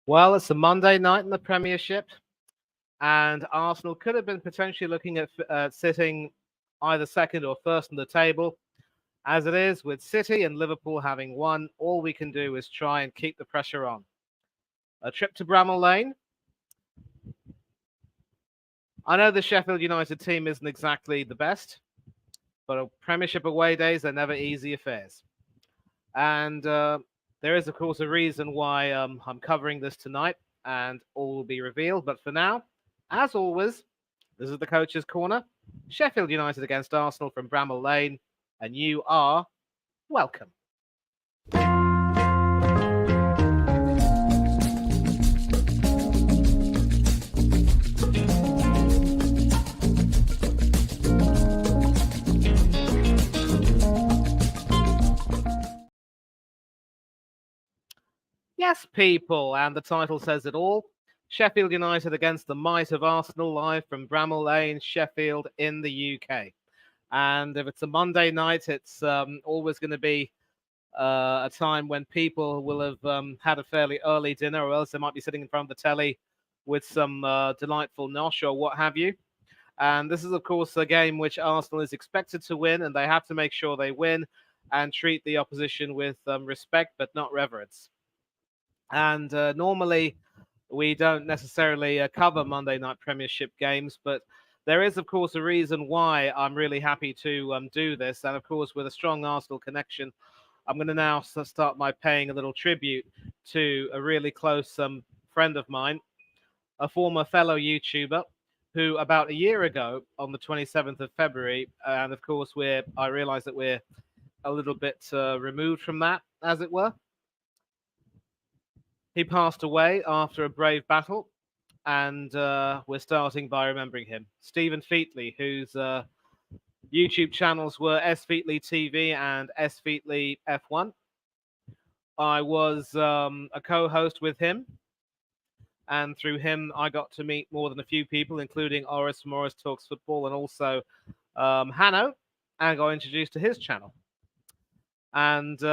Well, it's a Monday night in the Premiership, and Arsenal could have been potentially looking at sitting either second or first in the table. As it is, with City and Liverpool having won, all we can do is try and keep the pressure on. A trip to Bramall Lane. I know the Sheffield United team isn't exactly the best, but a Premiership away days are never easy affairs. And there is, of course, a reason why I'm covering this tonight, and all will be revealed. But for now, as always, this is the Coach's Corner. Sheffield United against Arsenal from Bramall Lane, and you are welcome. Yes, people, and the title says it all. Sheffield United against the might of Arsenal, live from Bramall Lane, Sheffield, in the UK. And if it's a Monday night, it's always going to be a time when people will have had a fairly early dinner, or else they might be sitting in front of the telly with some delightful nosh or what have you. And this is, of course, a game which Arsenal is expected to win, and they have to make sure they win and treat the opposition with respect, but not reverence. And normally, we don't necessarily cover Monday night Premiership games, but there is, of course, a reason why I'm really happy to do this. And of course, with a strong Arsenal connection, I'm going to now start by paying a little tribute to a really close friend of mine, a former fellow YouTuber, who about a year ago, on the 27th of February, and of course, I realize that we're a little bit removed from that, as it were. He passed away after a brave battle, and we're starting by remembering him. Stephen Featley, whose YouTube channels were S Featley TV and S Featley F1. I was a co-host with him, and through him, I got to meet more than a few people, including Oris from Oris Talks Football, and also Hanno, and got introduced to his channel. And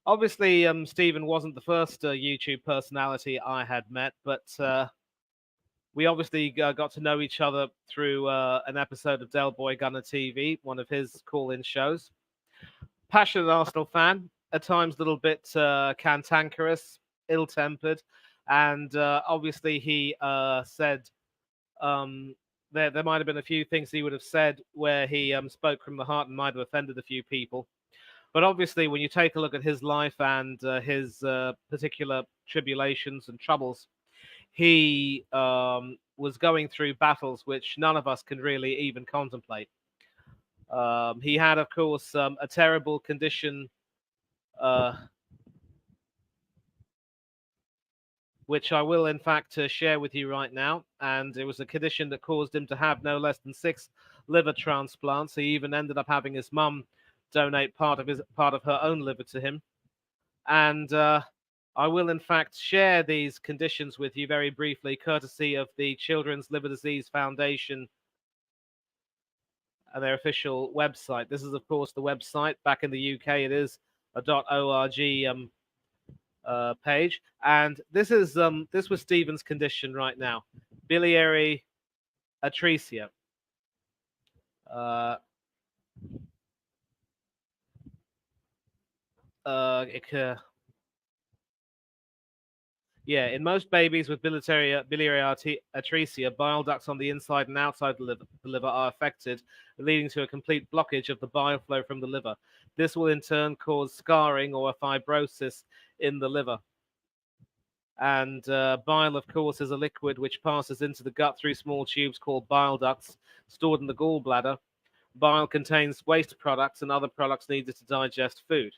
obviously, Stephen wasn't the first YouTube personality I had met, but we obviously got to know each other through an episode of Del Boy Gunner TV, one of his call-in shows. Passionate Arsenal fan, at times a little bit cantankerous, ill-tempered, and obviously he said there might have been a few things he would have said where he spoke from the heart and might have offended a few people. But obviously, when you take a look at his life and his particular tribulations and troubles, he was going through battles which none of us can really even contemplate. He had, of course, a terrible condition, which I will, in fact, share with you right now. And it was a condition that caused him to have no less than 6 liver transplants. He even ended up having his mum donate part of her own liver to him. And I will, in fact, share these conditions with you very briefly, courtesy of the Children's Liver Disease Foundation and their official website. This is, of course, the website. Back in the UK, it is a .org page. And this was Stephen's condition right now: biliary atresia. In most babies with biliary atresia, bile ducts on the inside and outside the liver are affected, leading to a complete blockage of the bile flow from the liver. This will in turn cause scarring or a fibrosis in the liver. And bile, of course, is a liquid which passes into the gut through small tubes called bile ducts stored in the gallbladder. Bile contains waste products and other products needed to digest food.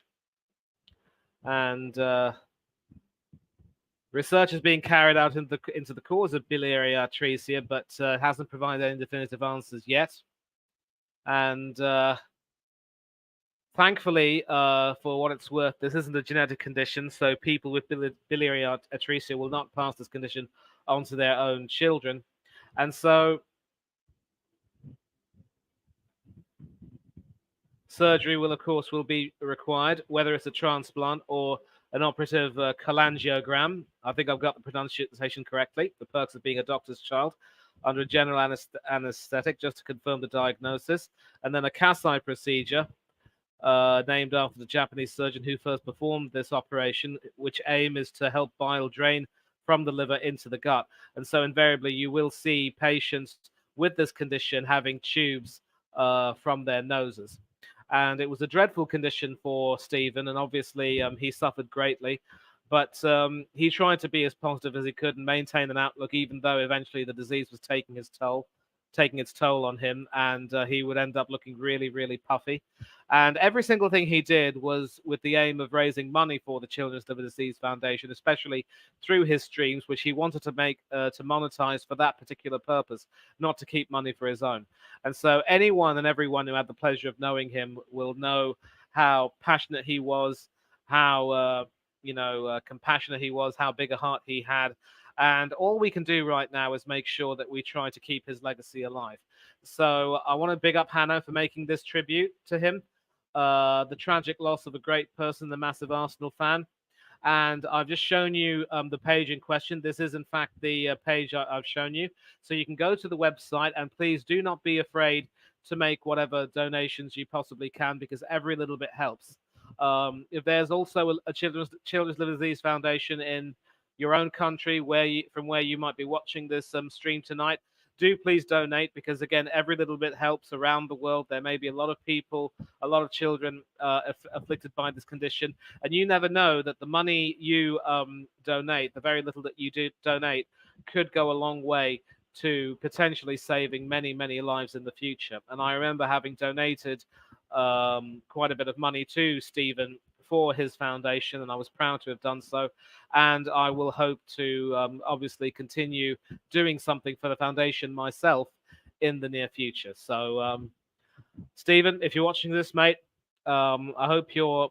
And research is being carried out into the cause of biliary atresia, but hasn't provided any definitive answers yet. And thankfully, for what it's worth, this isn't a genetic condition, so people with biliary atresia will not pass this condition on to their own children. And so surgery will be required, whether it's a transplant or an operative cholangiogram. I think I've got the pronunciation correctly. The perks of being a doctor's child under a general anesthetic, just to confirm the diagnosis. And then a Kasai procedure, named after the Japanese surgeon who first performed this operation, which aim is to help bile drain from the liver into the gut. And so invariably you will see patients with this condition having tubes from their noses. And it was a dreadful condition for Stephen, and obviously he suffered greatly. But he tried to be as positive as he could and maintain an outlook, even though eventually the disease was taking its toll on him, and he would end up looking really, really puffy. And every single thing he did was with the aim of raising money for the Children's Liver Disease Foundation, especially through his streams, which he wanted to make to monetize for that particular purpose, not to keep money for his own. And so anyone and everyone who had the pleasure of knowing him will know how passionate he was, how compassionate he was, how big a heart he had. And all we can do right now is make sure that we try to keep his legacy alive. So I want to big up Hanno for making this tribute to him. The tragic loss of a great person, the massive Arsenal fan. And I've just shown you the page in question. This is, in fact, the page I've shown you. So you can go to the website, and please do not be afraid to make whatever donations you possibly can, because every little bit helps. If there's also a Children's Liver Disease Foundation in your own country, from where you might be watching this stream tonight, do please donate, because again, every little bit helps around the world. There may be a lot of people, a lot of children afflicted by this condition, and you never know that the money you donate, the very little that you do donate, could go a long way to potentially saving many, many lives in the future. And I remember having donated quite a bit of money to Stephen for his foundation, and I was proud to have done so. And I will hope to obviously continue doing something for the foundation myself in the near future. So, Stephen, if you're watching this, mate, I hope you're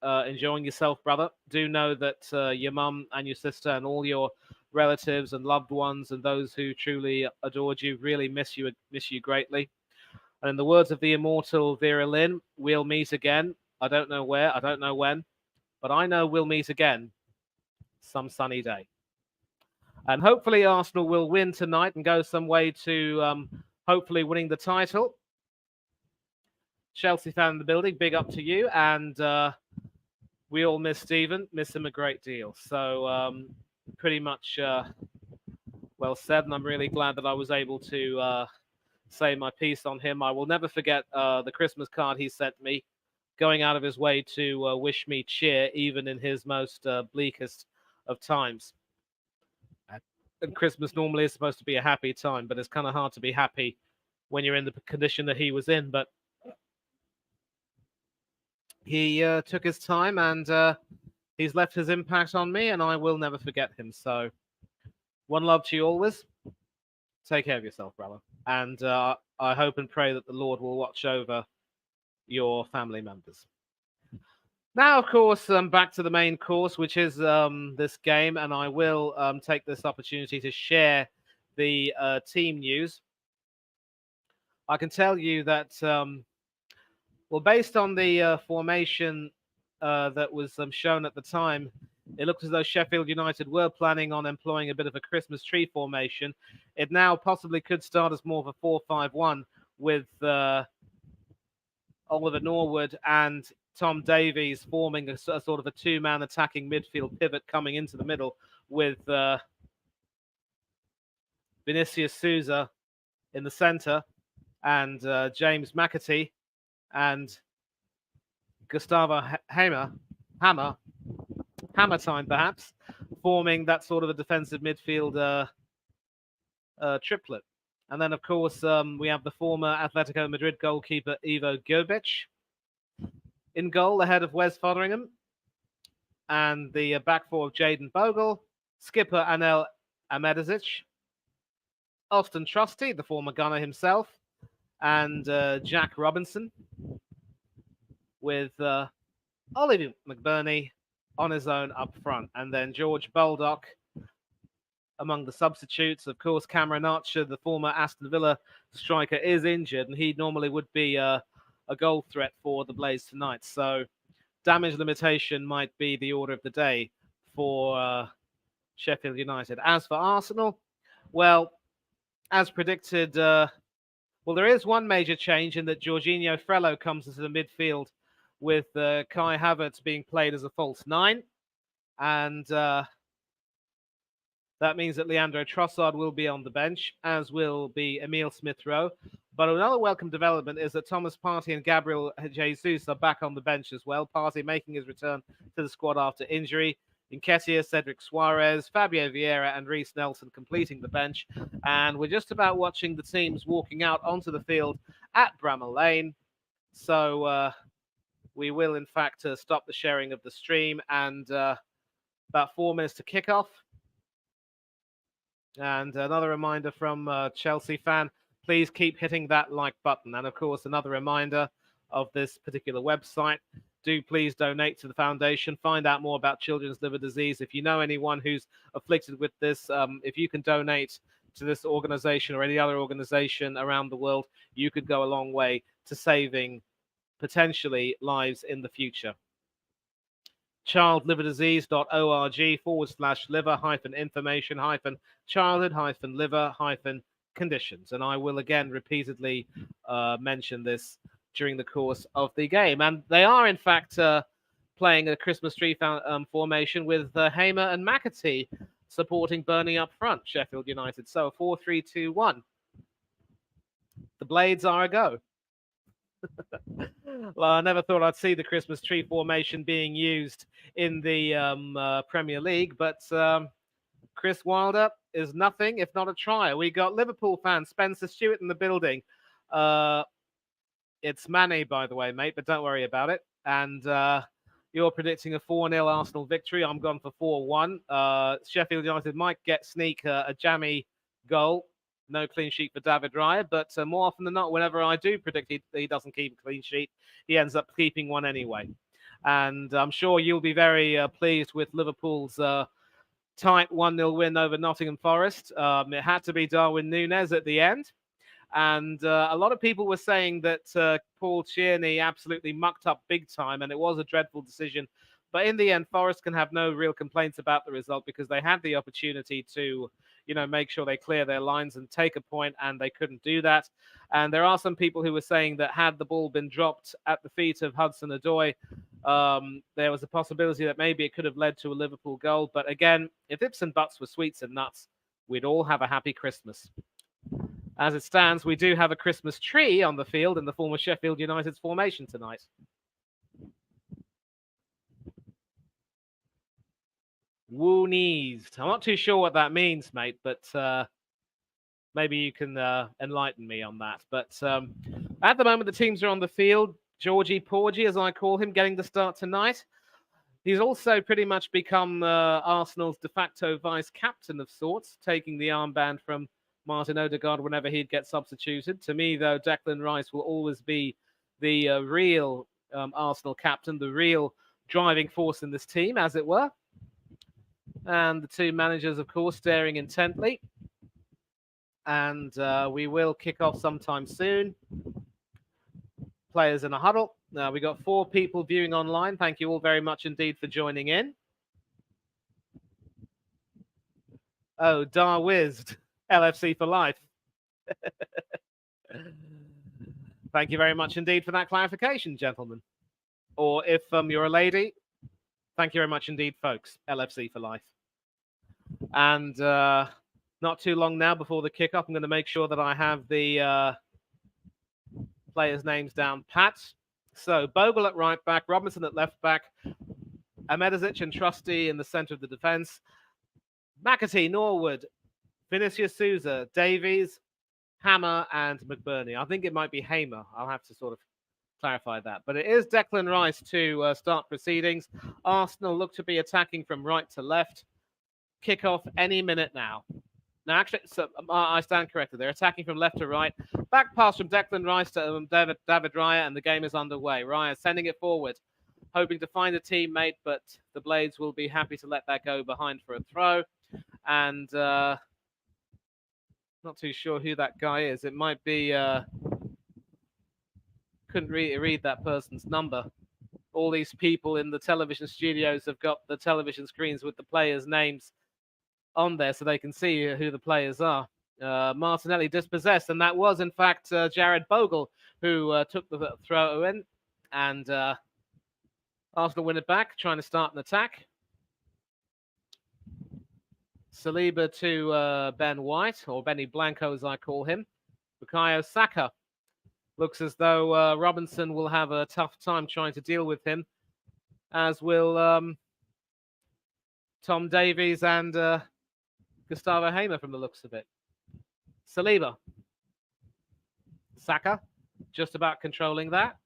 enjoying yourself, brother. Do know that your mum and your sister and all your relatives and loved ones and those who truly adored you really miss you greatly. And in the words of the immortal Vera Lynn, we'll meet again. I don't know where, I don't know when, but I know we'll meet again some sunny day. And hopefully Arsenal will win tonight and go some way to hopefully winning the title. Chelsea fan in the building, big up to you. And we all miss Stephen, miss him a great deal. So pretty much well said, and I'm really glad that I was able to say my piece on him. I will never forget the Christmas card he sent me, going out of his way to wish me cheer, even in his most bleakest of times. And Christmas normally is supposed to be a happy time, but it's kind of hard to be happy when you're in the condition that he was in. But he took his time, and he's left his impact on me, and I will never forget him. So one love to you always. Take care of yourself, brother. And I hope and pray that the Lord will watch over your family members. Now, of course, back to the main course, which is this game, and I will take this opportunity to share the team news. I can tell you that, well, based on the formation that was shown at the time, it looks as though Sheffield United were planning on employing a bit of a Christmas tree formation. It now possibly could start as more of a 4-5-1 with Oliver Norwood and Tom Davies forming a sort of a two-man attacking midfield pivot coming into the middle with Vinicius Souza in the centre and James McAtee and Gustavo Hammer time perhaps, forming that sort of a defensive midfield triplet. And then, of course, we have the former Atletico Madrid goalkeeper Ivo Gobic in goal, ahead of Wes Fotheringham. And the back four of Jayden Bogle, skipper Anel Ahmedicic, Austin Trusty, the former gunner himself, and Jack Robinson, with Oliver McBurney on his own up front. And then George Baldock among the substitutes. Of course, Cameron Archer, the former Aston Villa striker, is injured, and he normally would be a goal threat for the Blaze tonight. So damage limitation might be the order of the day for Sheffield United. As for Arsenal, well, as predicted, well, there is one major change in that Jorginho Frello comes into the midfield with Kai Havertz being played as a false nine. And that means that Leandro Trossard will be on the bench, as will be Emile Smith-Rowe. But another welcome development is that Thomas Partey and Gabriel Jesus are back on the bench as well. Partey making his return to the squad after injury. Nketiah, Cedric Suarez, Fabio Vieira, and Reece Nelson completing the bench. And we're just about watching the teams walking out onto the field at Bramall Lane. So we will, in fact, stop the sharing of the stream and about 4 minutes to kick off. And another reminder from Chelsea fan, please keep hitting that like button. And of course, another reminder of this particular website. Do please donate to the foundation. Find out more about children's liver disease. If you know anyone who's afflicted with this, if you can donate to this organization or any other organization around the world, you could go a long way to saving potentially lives in the future. childliverdisease.org/liver-information-childhood-liver-conditions. And I will again repeatedly mention this during the course of the game. And they are, in fact, playing a Christmas tree formation with Hamer and McAtee supporting Burnley up front, Sheffield United. So 4-3-2-1. The Blades are a go. Well, I never thought I'd see the Christmas tree formation being used in the Premier League, but Chris Wilder is nothing if not a trier. We got Liverpool fan Spencer Stewart in the building. It's Manny, by the way, mate, but don't worry about it. And you're predicting a 4-0 Arsenal victory. I'm gone for 4-1. Sheffield United might sneak a jammy goal. No clean sheet for David Raya, but more often than not, whenever I do predict he doesn't keep a clean sheet, he ends up keeping one anyway. And I'm sure you'll be very pleased with Liverpool's tight 1-0 win over Nottingham Forest. It had to be Darwin Núñez at the end. And a lot of people were saying that Paul Tierney absolutely mucked up big time, and it was a dreadful decision. But in the end, Forest can have no real complaints about the result because they had the opportunity to, make sure they clear their lines and take a point, and they couldn't do that. And there are some people who were saying that had the ball been dropped at the feet of Hudson-Odoi, there was a possibility that maybe it could have led to a Liverpool goal. But again, if ifs and buts were sweets and nuts, we'd all have a happy Christmas. As it stands, we do have a Christmas tree on the field in the form of Sheffield United's formation tonight. Woo-neezed. I'm not too sure what that means, mate, but maybe you can enlighten me on that. But at the moment, the teams are on the field. Georgie Porgy, as I call him, getting the start tonight. He's also pretty much become Arsenal's de facto vice-captain of sorts, taking the armband from Martin Odegaard whenever he'd get substituted. To me, though, Declan Rice will always be the real Arsenal captain, the real driving force in this team, as it were. And the two managers, of course, staring intently. And we will kick off sometime soon. Players in a huddle. Now, we got 4 people viewing online. Thank you all very much indeed for joining in. Oh, Darwizd. LFC for life. Thank you very much indeed for that clarification, gentlemen. Or if you're a lady, thank you very much indeed, folks. LFC for life. And not too long now before the kickoff, I'm going to make sure that I have the players' names down pat. So Bogle at right back, Robinson at left back, Ahmedicic and Trusty in the centre of the defence, McAtee, Norwood, Vinicius Souza, Davies, Hammer, and McBurney. I think it might be Hamer. I'll have to sort of clarify that. But it is Declan Rice to start proceedings. Arsenal look to be attacking from right to left. Kickoff any minute now. Now, actually, so I stand corrected. They're attacking from left to right. Back pass from Declan Rice to David Raya, and the game is underway. Raya sending it forward, hoping to find a teammate, but the Blades will be happy to let that go behind for a throw. And not too sure who that guy is. It might be... couldn't read that person's number. all these people in the television studios have got the television screens with the players' names on there so they can see who the players are. Martinelli dispossessed, and that was, in fact, Jared Bogle who took the throw in, and Arsenal win it back, trying to start an attack. Saliba to Ben White, or Benny Blanco as I call him. Bukayo Saka. Looks as though Robinson will have a tough time trying to deal with him, as will Tom Davies and Gustavo Hamer from the looks of it. Saliba. Saka, just about controlling that.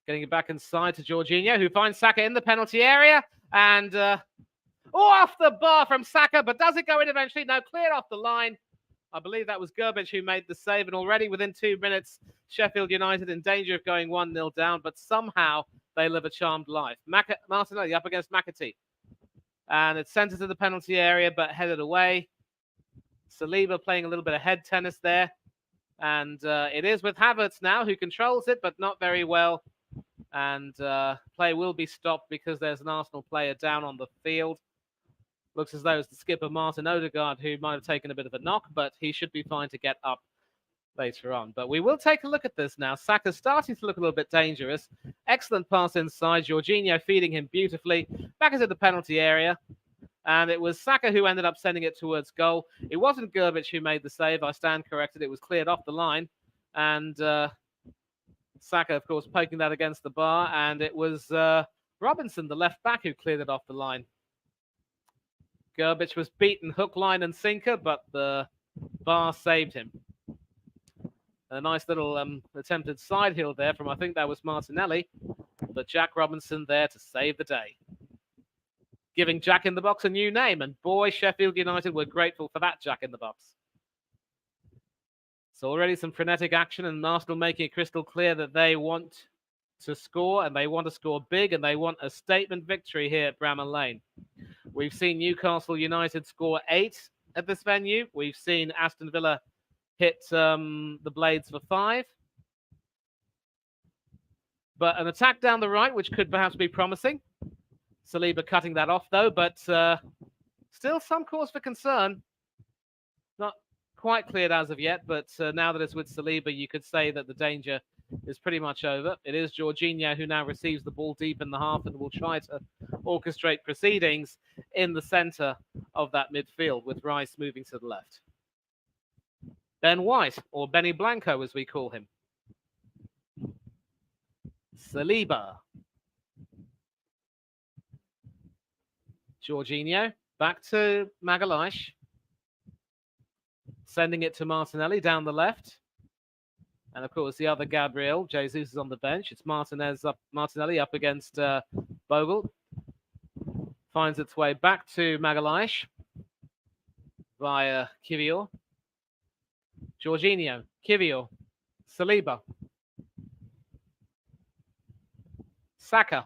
Getting it back inside to Jorginho, who finds Saka in the penalty area. And off the bar from Saka, but does it go in eventually? No, cleared off the line. I believe that was Gerbic who made the save. And already within 2 minutes, Sheffield United in danger of going 1-0 down. But somehow they live a charmed life. Martinelli up against McAtee. And it's sent into the penalty area, but headed away. Saliba playing a little bit of head tennis there. And it is with Havertz now, who controls it, but not very well. And play will be stopped because there's an Arsenal player down on the field. Looks as though it's the skipper, Martin Odegaard, who might have taken a bit of a knock, but he should be fine to get up later on. But we will take a look at this now. Saka's starting to look a little bit dangerous. Excellent pass inside. Jorginho feeding him beautifully. Back into the penalty area. And it was Saka who ended up sending it towards goal. It wasn't Gerbic who made the save. I stand corrected. It was cleared off the line. And Saka, of course, poking that against the bar. And it was Robinson, the left back, who cleared it off the line. Gerbic was beaten hook, line, and sinker, but the bar saved him. A nice little attempted side heel there from, I think that was Martinelli. But Jack Robinson there to save the day. Giving Jack in the Box a new name. And boy, Sheffield United were grateful for that Jack in the Box. So already some frenetic action, and Arsenal making it crystal clear that they want to score, and they want to score big, and they want a statement victory here at Bramall Lane. We've seen Newcastle United score 8 at this venue. We've seen Aston Villa hit the Blades for 5. But an attack down the right, which could perhaps be promising. Saliba cutting that off, though, but still some cause for concern. Not quite cleared as of yet, but now that it's with Saliba, you could say that the danger is pretty much over. It is Jorginho who now receives the ball deep in the half and will try to orchestrate proceedings in the centre of that midfield, with Rice moving to the left. Ben White, or Benny Blanco as we call him. Saliba. Jorginho, back to Magalhaes. Sending it to Martinelli down the left. And of course, the other Gabriel, Jesus, is on the bench. It's Martinelli up against Bogle. Finds its way back to Magalhaes via Kivior. Jorginho, Kivior, Saliba. Saka.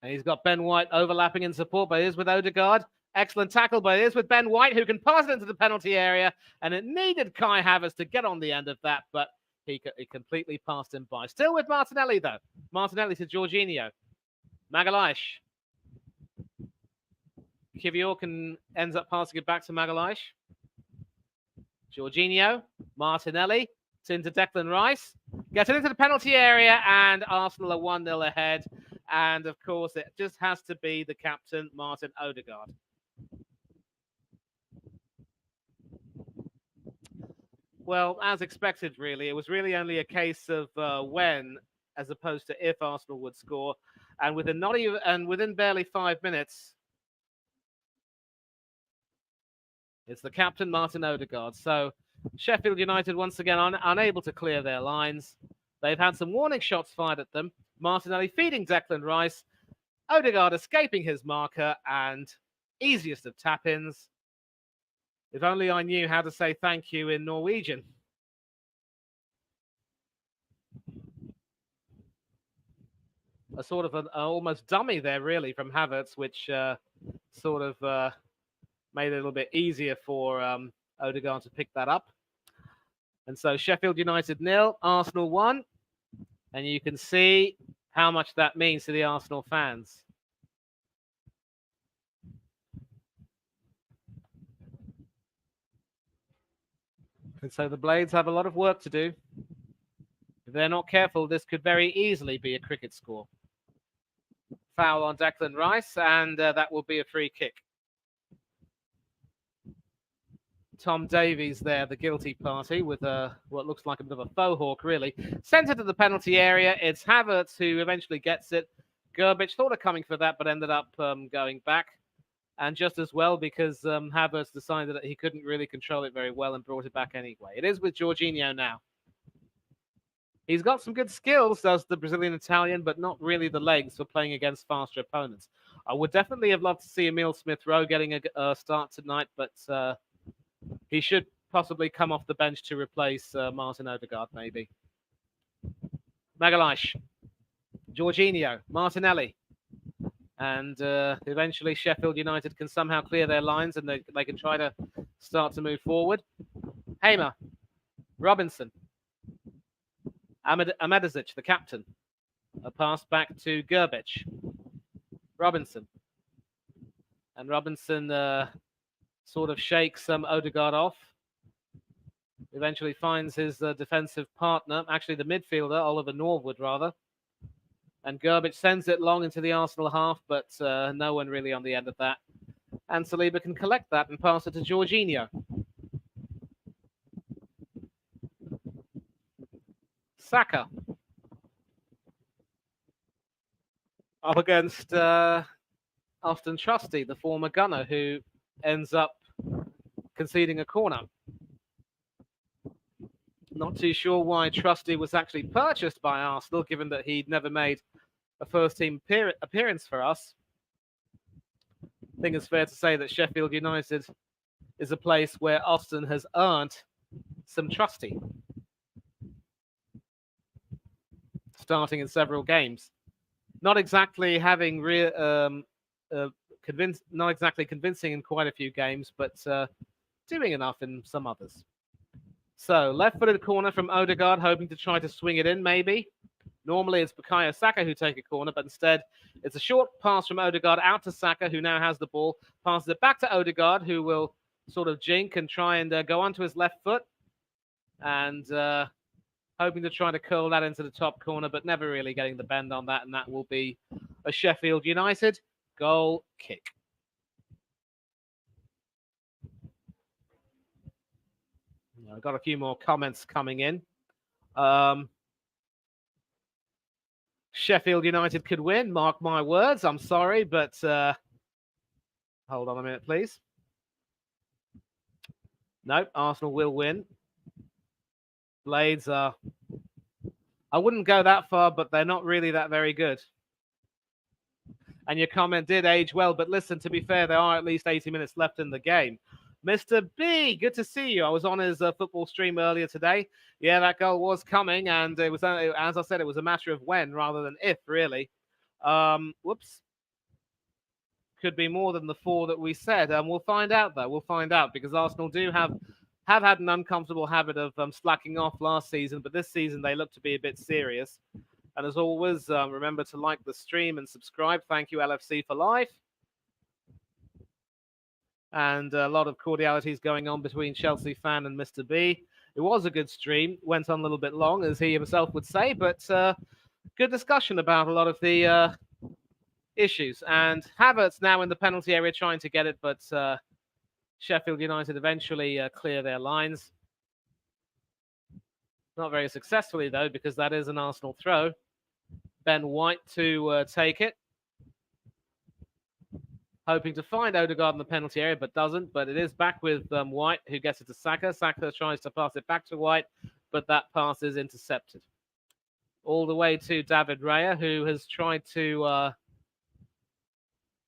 And he's got Ben White overlapping in support, but it is with Odegaard. Excellent tackle, but it is with Ben White, who can pass it into the penalty area. And it needed Kai Havertz to get on the end of that, but he completely passed him by. Still with Martinelli, though. Martinelli to Jorginho. Magalhaes. Kivior ends up passing it back to Magalhaes. Jorginho. Martinelli. It's into Declan Rice. Gets it into the penalty area, and Arsenal are 1-0 ahead. And, of course, it just has to be the captain, Martin Odegaard. Well, as expected, really. It was really only a case of when, as opposed to if, Arsenal would score. And within barely 5 minutes, it's the captain, Martin Odegaard. So Sheffield United, once again, unable to clear their lines. They've had some warning shots fired at them. Martinelli feeding Declan Rice. Odegaard escaping his marker, and easiest of tap-ins. If only I knew how to say thank you in Norwegian. A sort of an almost dummy there, really, from Havertz, which sort of made it a little bit easier for Odegaard to pick that up. And so Sheffield United 0, Arsenal 1. And you can see how much that means to the Arsenal fans. And so the Blades have a lot of work to do. If they're not careful, this could very easily be a cricket score. Foul on Declan Rice, and that will be a free kick. Tom Davies there, the guilty party, with what looks like a bit of a faux hawk, really. Sent it to the penalty area. It's Havertz who eventually gets it. Gerbic thought of coming for that, but ended up going back. And just as well, because Havertz decided that he couldn't really control it very well and brought it back anyway. It is with Jorginho now. He's got some good skills, does the Brazilian-Italian, but not really the legs for playing against faster opponents. I would definitely have loved to see Emile Smith-Rowe getting a start tonight, but he should possibly come off the bench to replace Martin Odegaard, maybe. Magalhaes, Jorginho, Martinelli. And eventually Sheffield United can somehow clear their lines and they can try to start to move forward. Hamer, Robinson, Ahmedicic, the captain. A pass back to Gerbic. Robinson. And Robinson sort of shakes Odegaard off. Eventually finds his defensive partner, actually the midfielder, Oliver Norwood, rather. And Gerbic sends it long into the Arsenal half, but no one really on the end of that. And Saliba can collect that and pass it to Jorginho. Saka. Up against Austin Trusty, the former gunner, who ends up conceding a corner. Not too sure why Trusty was actually purchased by Arsenal, given that he'd never made a first-team appearance for us. I think it's fair to say that Sheffield United is a place where Austin has earned some Trusty, starting in several games. Not exactly having not exactly convincing in quite a few games, but doing enough in some others. So, left-footed corner from Odegaard, hoping to try to swing it in, maybe. Normally, it's Bukayo Saka who take a corner, but instead, it's a short pass from Odegaard out to Saka, who now has the ball. Passes it back to Odegaard, who will sort of jink and try and go onto his left foot. And hoping to try to curl that into the top corner, but never really getting the bend on that. And that will be a Sheffield United goal kick. I've got a few more comments coming in. Sheffield United could win, mark my words. I'm sorry, but hold on a minute, please. No, Arsenal will win. Blades are, I wouldn't go that far, but they're not really that very good. And your comment did age well, but listen, to be fair, there are at least 80 minutes left in the game. Mr. B, good to see you. I was on his football stream earlier today. Yeah, that goal was coming, and it was, as I said, it was a matter of when rather than if, really. Whoops. Could be more than the 4 that we said. We'll find out, though. We'll find out, because Arsenal do have had an uncomfortable habit of slacking off last season, but this season they look to be a bit serious. And as always, remember to like the stream and subscribe. Thank you, LFC for life. And a lot of cordialities going on between Chelsea fan and Mr. B. It was a good stream. Went on a little bit long, as he himself would say, but good discussion about a lot of the issues. And Havertz now in the penalty area trying to get it, but Sheffield United eventually clear their lines. Not very successfully, though, because that is an Arsenal throw. Ben White to take it. Hoping to find Odegaard in the penalty area, but doesn't. But it is back with White, who gets it to Saka. Saka tries to pass it back to White, but that pass is intercepted. All the way to David Raya, who has tried to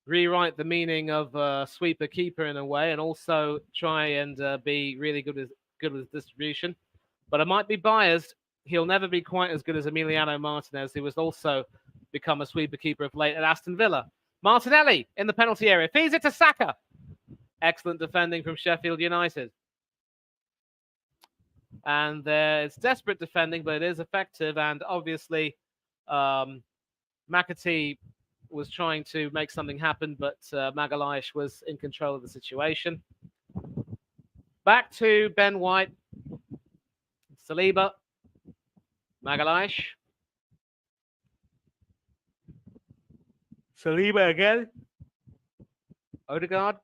rewrite the meaning of sweeper keeper in a way, and also try and be really good with distribution. But I might be biased. He'll never be quite as good as Emiliano Martinez, who has also become a sweeper keeper of late at Aston Villa. Martinelli in the penalty area. Feeds it to Saka. Excellent defending from Sheffield United. And it's desperate defending, but it is effective. And obviously, McAtee was trying to make something happen, but Magalhaes was in control of the situation. Back to Ben White. Saliba. Magalhaes. Saliba again. Odegaard.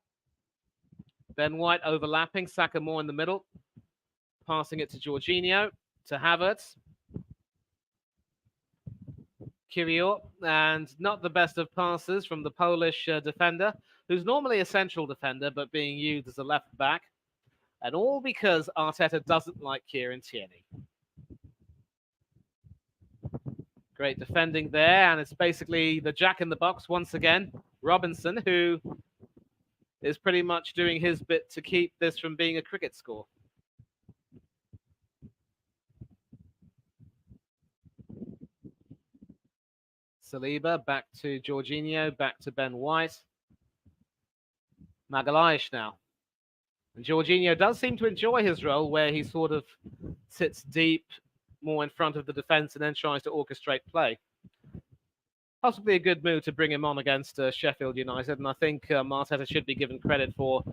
Ben White overlapping. Saka more in the middle. Passing it to Jorginho. To Havertz. Kiwior, and not the best of passes from the Polish defender, who's normally a central defender, but being used as a left back. And all because Arteta doesn't like Kieran Tierney. Great defending there, and it's basically the jack in the box once again. Robinson, who is pretty much doing his bit to keep this from being a cricket score. Saliba, back to Jorginho, back to Ben White. Magalhaes now. And Jorginho does seem to enjoy his role where he sort of sits deep, more in front of the defence, and then tries to orchestrate play. Possibly a good move to bring him on against Sheffield United, and I think Arteta should be given credit for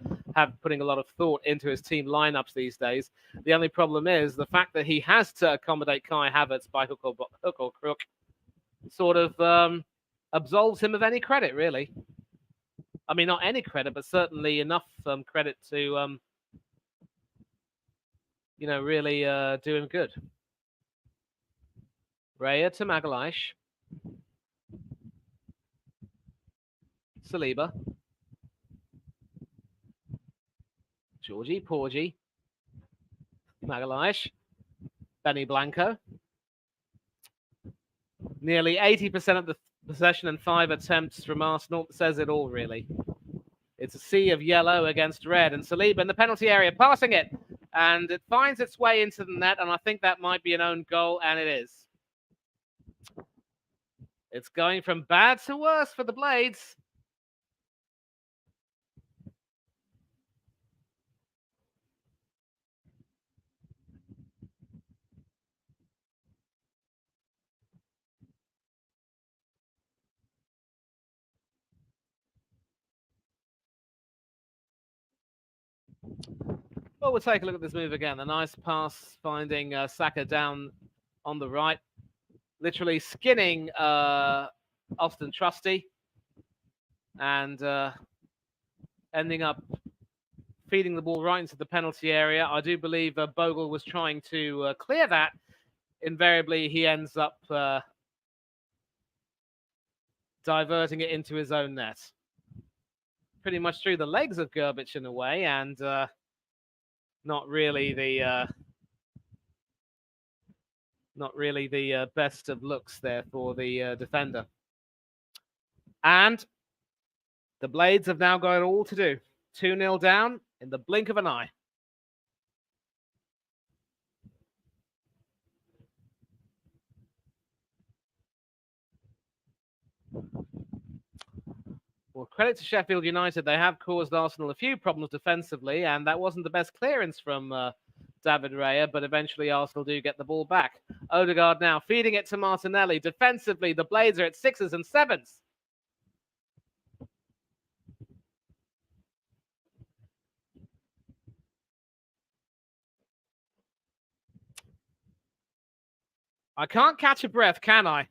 putting a lot of thought into his team lineups these days. The only problem is the fact that he has to accommodate Kai Havertz by hook or crook sort of absolves him of any credit, really. I mean, not any credit, but certainly enough credit to, really do him good. Raya to Magalhaes. Saliba. Georgie, Porgy. Magalhaes. Benny Blanco. Nearly 80% of the possession and 5 attempts from Arsenal says it all, really. It's a sea of yellow against red, and Saliba in the penalty area, passing it, and it finds its way into the net, and I think that might be an own goal, and it is. It's going from bad to worse for the Blades. Well, we'll take a look at this move again. A nice pass finding Saka down on the right. Literally skinning Austin Trusty. And ending up feeding the ball right into the penalty area. I do believe Bogle was trying to clear that. Invariably, he ends up diverting it into his own net. Pretty much through the legs of Gerbic in a way, and not really the best of looks there for the defender. And the Blades have now got it all to do. 2-0 down in the blink of an eye. Well, credit to Sheffield United. They have caused Arsenal a few problems defensively, and that wasn't the best clearance from David Raya, but eventually Arsenal do get the ball back. Odegaard now feeding it to Martinelli. Defensively, the Blades are at 6s and 7s. I can't catch a breath, can I?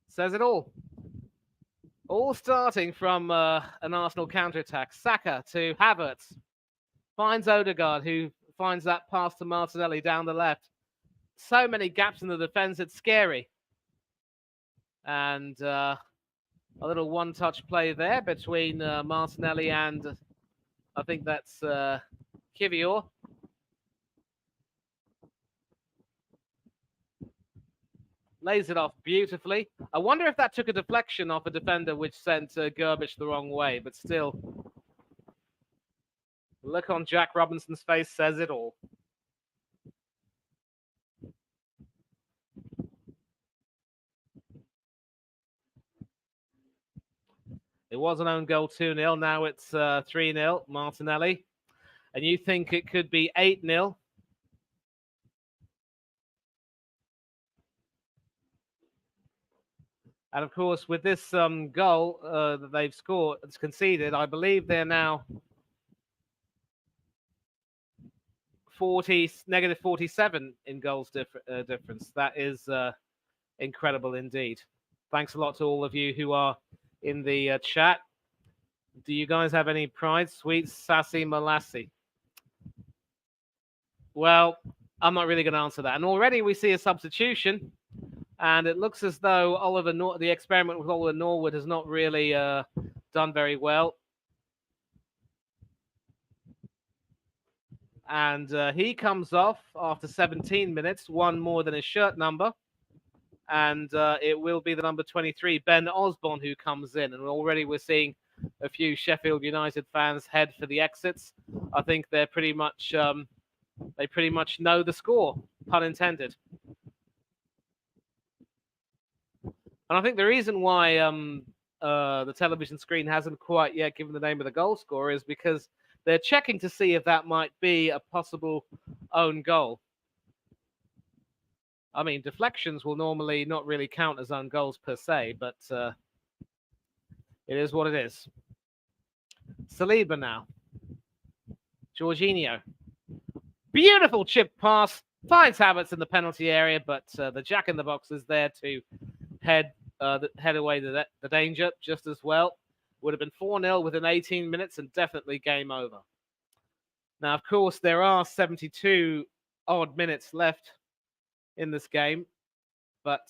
Says it all. All starting from an Arsenal counter-attack. Saka to Havertz. Finds Odegaard, who finds that pass to Martinelli down the left. So many gaps in the defense, it's scary. And a little one-touch play there between Martinelli and I think that's Kiwior. Lays it off beautifully. I wonder if that took a deflection off a defender which sent Gerbic the wrong way, but still. The look on Jack Robinson's face says it all. It was an own goal 2-0. Now it's 3-0, Martinelli. And you think it could be 8-0. And of course, with this goal that they've scored, it's conceded, I believe they're now negative 47 in goals difference. That is incredible indeed. Thanks a lot to all of you who are in the chat. Do you guys have any pride? Sweet, sassy, molassie. Well, I'm not really going to answer that. And already we see a substitution. And it looks as though the experiment with Oliver Norwood has not really done very well. And he comes off after 17 minutes, one more than his shirt number. And it will be the number 23, Ben Osborne, who comes in. And already we're seeing a few Sheffield United fans head for the exits. I think they're pretty much they pretty much know the score, pun intended. And I think the reason why the television screen hasn't quite yet given the name of the goal scorer is because they're checking to see if that might be a possible own goal. I mean, deflections will normally not really count as own goals per se, but it is what it is. Saliba now. Jorginho. Beautiful chip pass. Finds Havertz in the penalty area, but the jack in the box is there to head away the danger just as well. Would have been 4-0 within 18 minutes and definitely game over. Now, of course, there are 72 odd minutes left in this game, but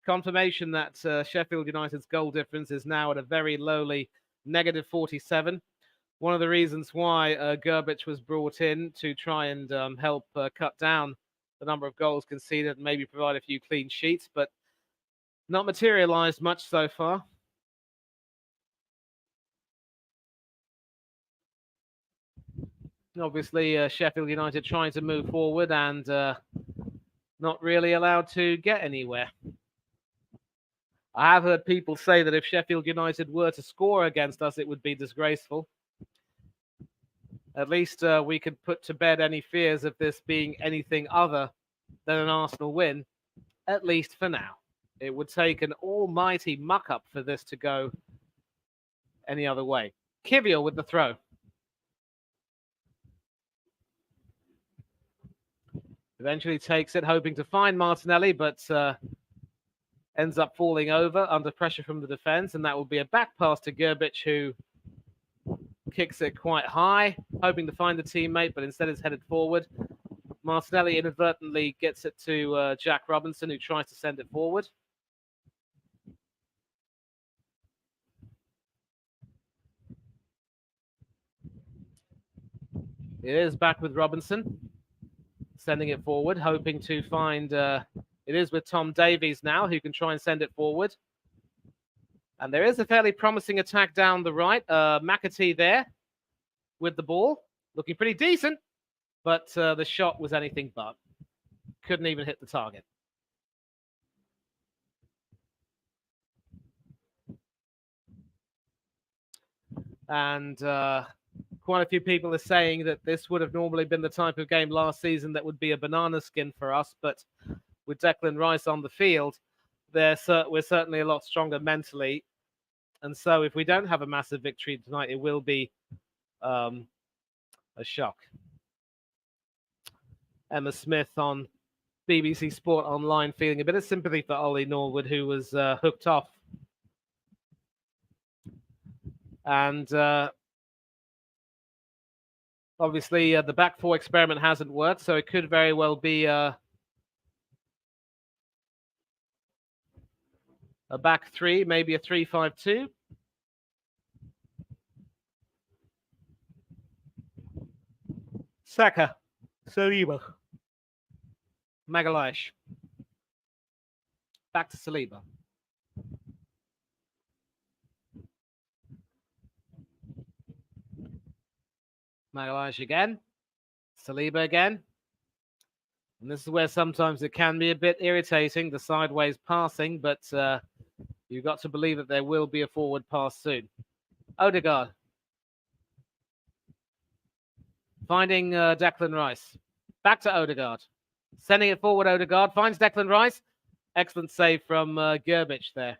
confirmation that Sheffield United's goal difference is now at a very lowly negative 47. One of the reasons why Gerbic was brought in to try and help cut down the number of goals conceded and maybe provide a few clean sheets, but not materialized much so far. Obviously, Sheffield United trying to move forward and not really allowed to get anywhere. I have heard people say that if Sheffield United were to score against us, it would be disgraceful. At least we could put to bed any fears of this being anything other than an Arsenal win, at least for now. It would take an almighty muck-up for this to go any other way. Kivior with the throw. Eventually takes it, hoping to find Martinelli, but ends up falling over under pressure from the defense, and that will be a back pass to Gerbic, who kicks it quite high, hoping to find the teammate, but instead is headed forward. Martinelli inadvertently gets it to Jack Robinson, who tries to send it forward. It is back with Robinson, sending it forward, hoping to find... it is with Tom Davies now, who can try and send it forward. And there is a fairly promising attack down the right. McAtee there with the ball, looking pretty decent, but the shot was anything but. Couldn't even hit the target. And quite a few people are saying that this would have normally been the type of game last season that would be a banana skin for us, but with Declan Rice on the field, we're certainly a lot stronger mentally. And so if we don't have a massive victory tonight, it will be a shock. Emma Smith on BBC Sport Online feeling a bit of sympathy for Ollie Norwood, who was hooked off. And obviously the back four experiment hasn't worked, so it could very well be a back three, maybe a 3-5-2. Saka, Saliba, Magalhaes. Back to Saliba. Magalhaes again. Saliba again. And this is where sometimes it can be a bit irritating, the sideways passing, but you've got to believe that there will be a forward pass soon. Odegaard. Finding Declan Rice. Back to Odegaard. Sending it forward, Odegaard. Finds Declan Rice. Excellent save from Gerbic there.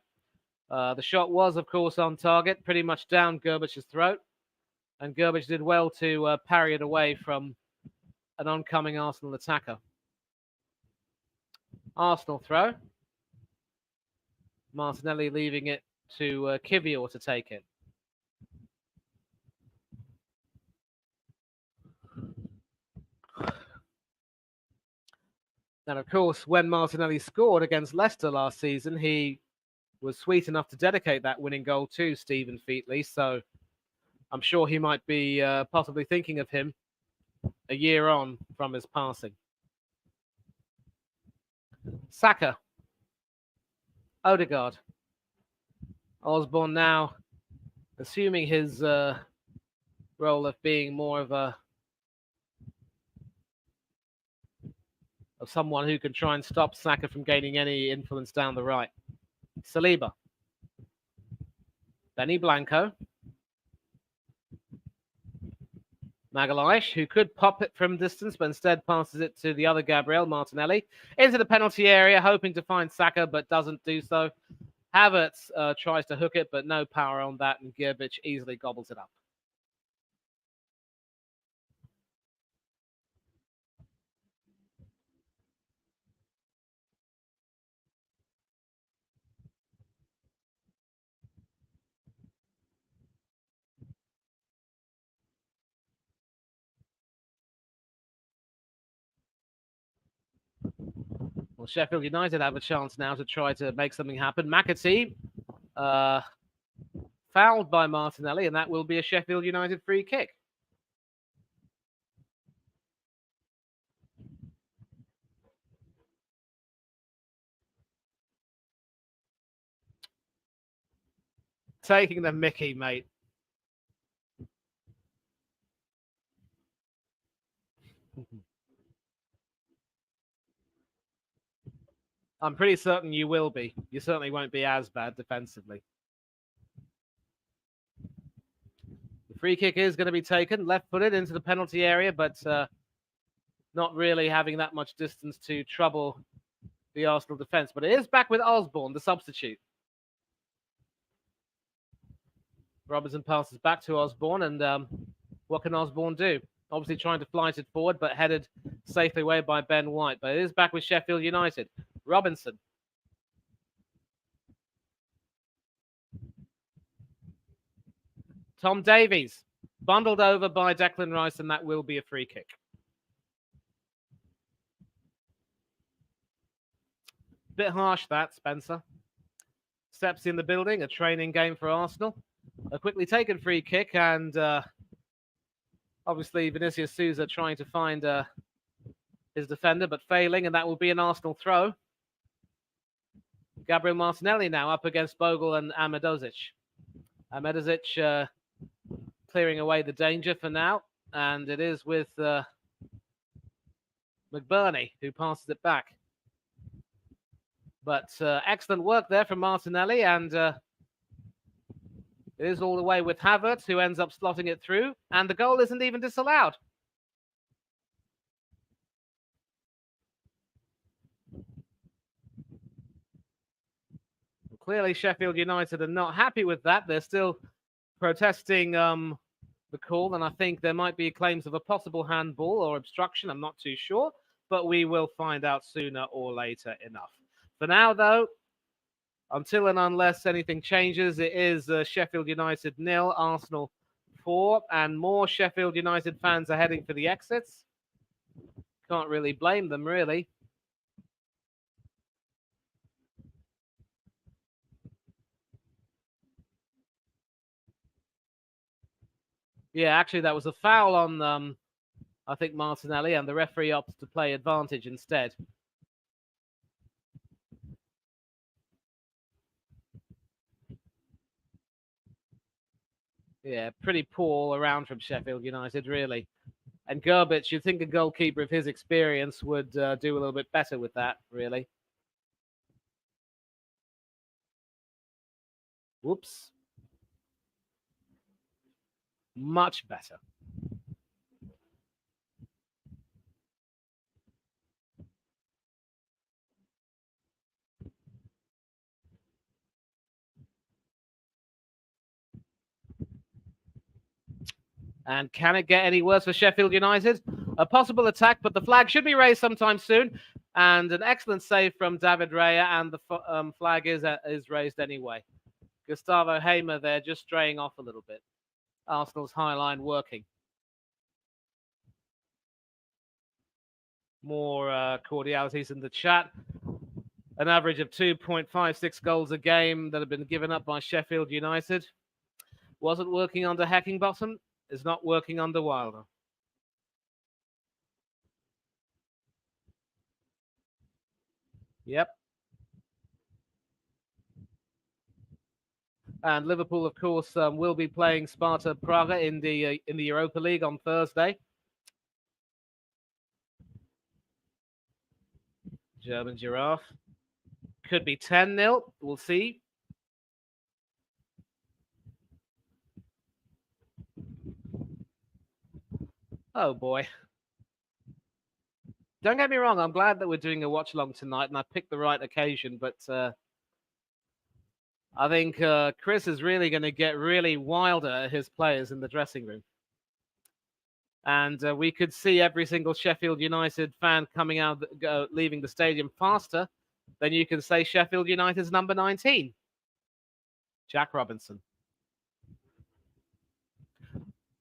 The shot was, of course, on target, pretty much down Gerbic's throat. And Gerbic did well to parry it away from an oncoming Arsenal attacker. Arsenal throw. Martinelli leaving it to Kivior to take it. And of course, when Martinelli scored against Leicester last season, he was sweet enough to dedicate that winning goal to Stephen Featley. So I'm sure he might be possibly thinking of him a year on from his passing. Saka. Odegaard. Osborne now assuming his role of being more of someone who can try and stop Saka from gaining any influence down the right. Saliba. Benny Blanco. Magalhaes, who could pop it from distance, but instead passes it to the other Gabriel Martinelli. Into the penalty area, hoping to find Saka, but doesn't do so. Havertz tries to hook it, but no power on that, and Gerbic easily gobbles it up. Well, Sheffield United have a chance now to try to make something happen. McAtee fouled by Martinelli, and that will be a Sheffield United free kick. Taking the mickey, mate. I'm pretty certain you will be. You certainly won't be as bad defensively. The free kick is going to be taken, left-footed into the penalty area, but not really having that much distance to trouble the Arsenal defence. But it is back with Osborne, the substitute. Robertson passes back to Osborne, and what can Osborne do? Obviously trying to flight it forward, but headed safely away by Ben White. But it is back with Sheffield United. Robinson. Tom Davies. Bundled over by Declan Rice, and that will be a free kick. Bit harsh that, Spencer. Steps in the building, a training game for Arsenal. A quickly taken free kick, and obviously Vinicius Souza trying to find his defender, but failing, and that will be an Arsenal throw. Gabriel Martinelli now up against Bogle and Amadozic. Amadozic clearing away the danger for now, and it is with McBurney who passes it back. But excellent work there from Martinelli, and it is all the way with Havertz, who ends up slotting it through, and the goal isn't even disallowed. Clearly, Sheffield United are not happy with that. They're still protesting the call, and I think there might be claims of a possible handball or obstruction. I'm not too sure, but we will find out sooner or later enough. For now, though, until and unless anything changes, it is Sheffield United 0, Arsenal 4, and more Sheffield United fans are heading for the exits. Can't really blame them, really. Yeah, actually, that was a foul on, I think, Martinelli, and the referee opts to play advantage instead. Yeah, pretty poor all around from Sheffield United, really. And Gerbich, you'd think a goalkeeper of his experience would do a little bit better with that, really. Whoops. Much better. And can it get any worse for Sheffield United? A possible attack, but the flag should be raised sometime soon. And an excellent save from David Raya, and the flag is raised anyway. Gustavo Hamer there just straying off a little bit. Arsenal's high line working. More cordialities in the chat. An average of 2.56 goals a game that have been given up by Sheffield United. Wasn't working under Heckingbottom. Is not working under Wilder. Yep. And Liverpool, of course, will be playing Sparta Praga in the Europa League on Thursday. German Giraffe. Could be 10-0. We'll see. Oh, boy. Don't get me wrong. I'm glad that we're doing a watch-along tonight, and I picked the right occasion. But I think Chris is really going to get really wilder at his players in the dressing room. And we could see every single Sheffield United fan coming out, leaving the stadium faster than you can say Sheffield United's number 19, Jack Robinson.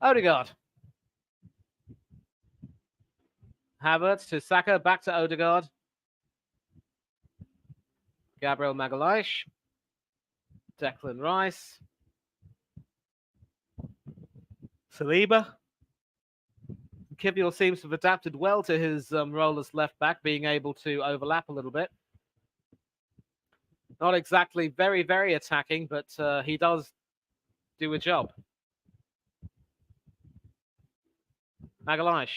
Odegaard. Havertz to Saka, back to Odegaard. Gabriel Magalhaes. Declan Rice. Saliba. Kivior seems to have adapted well to his role as left back, being able to overlap a little bit. Not exactly very, very attacking, but he does do a job. Magalhaes.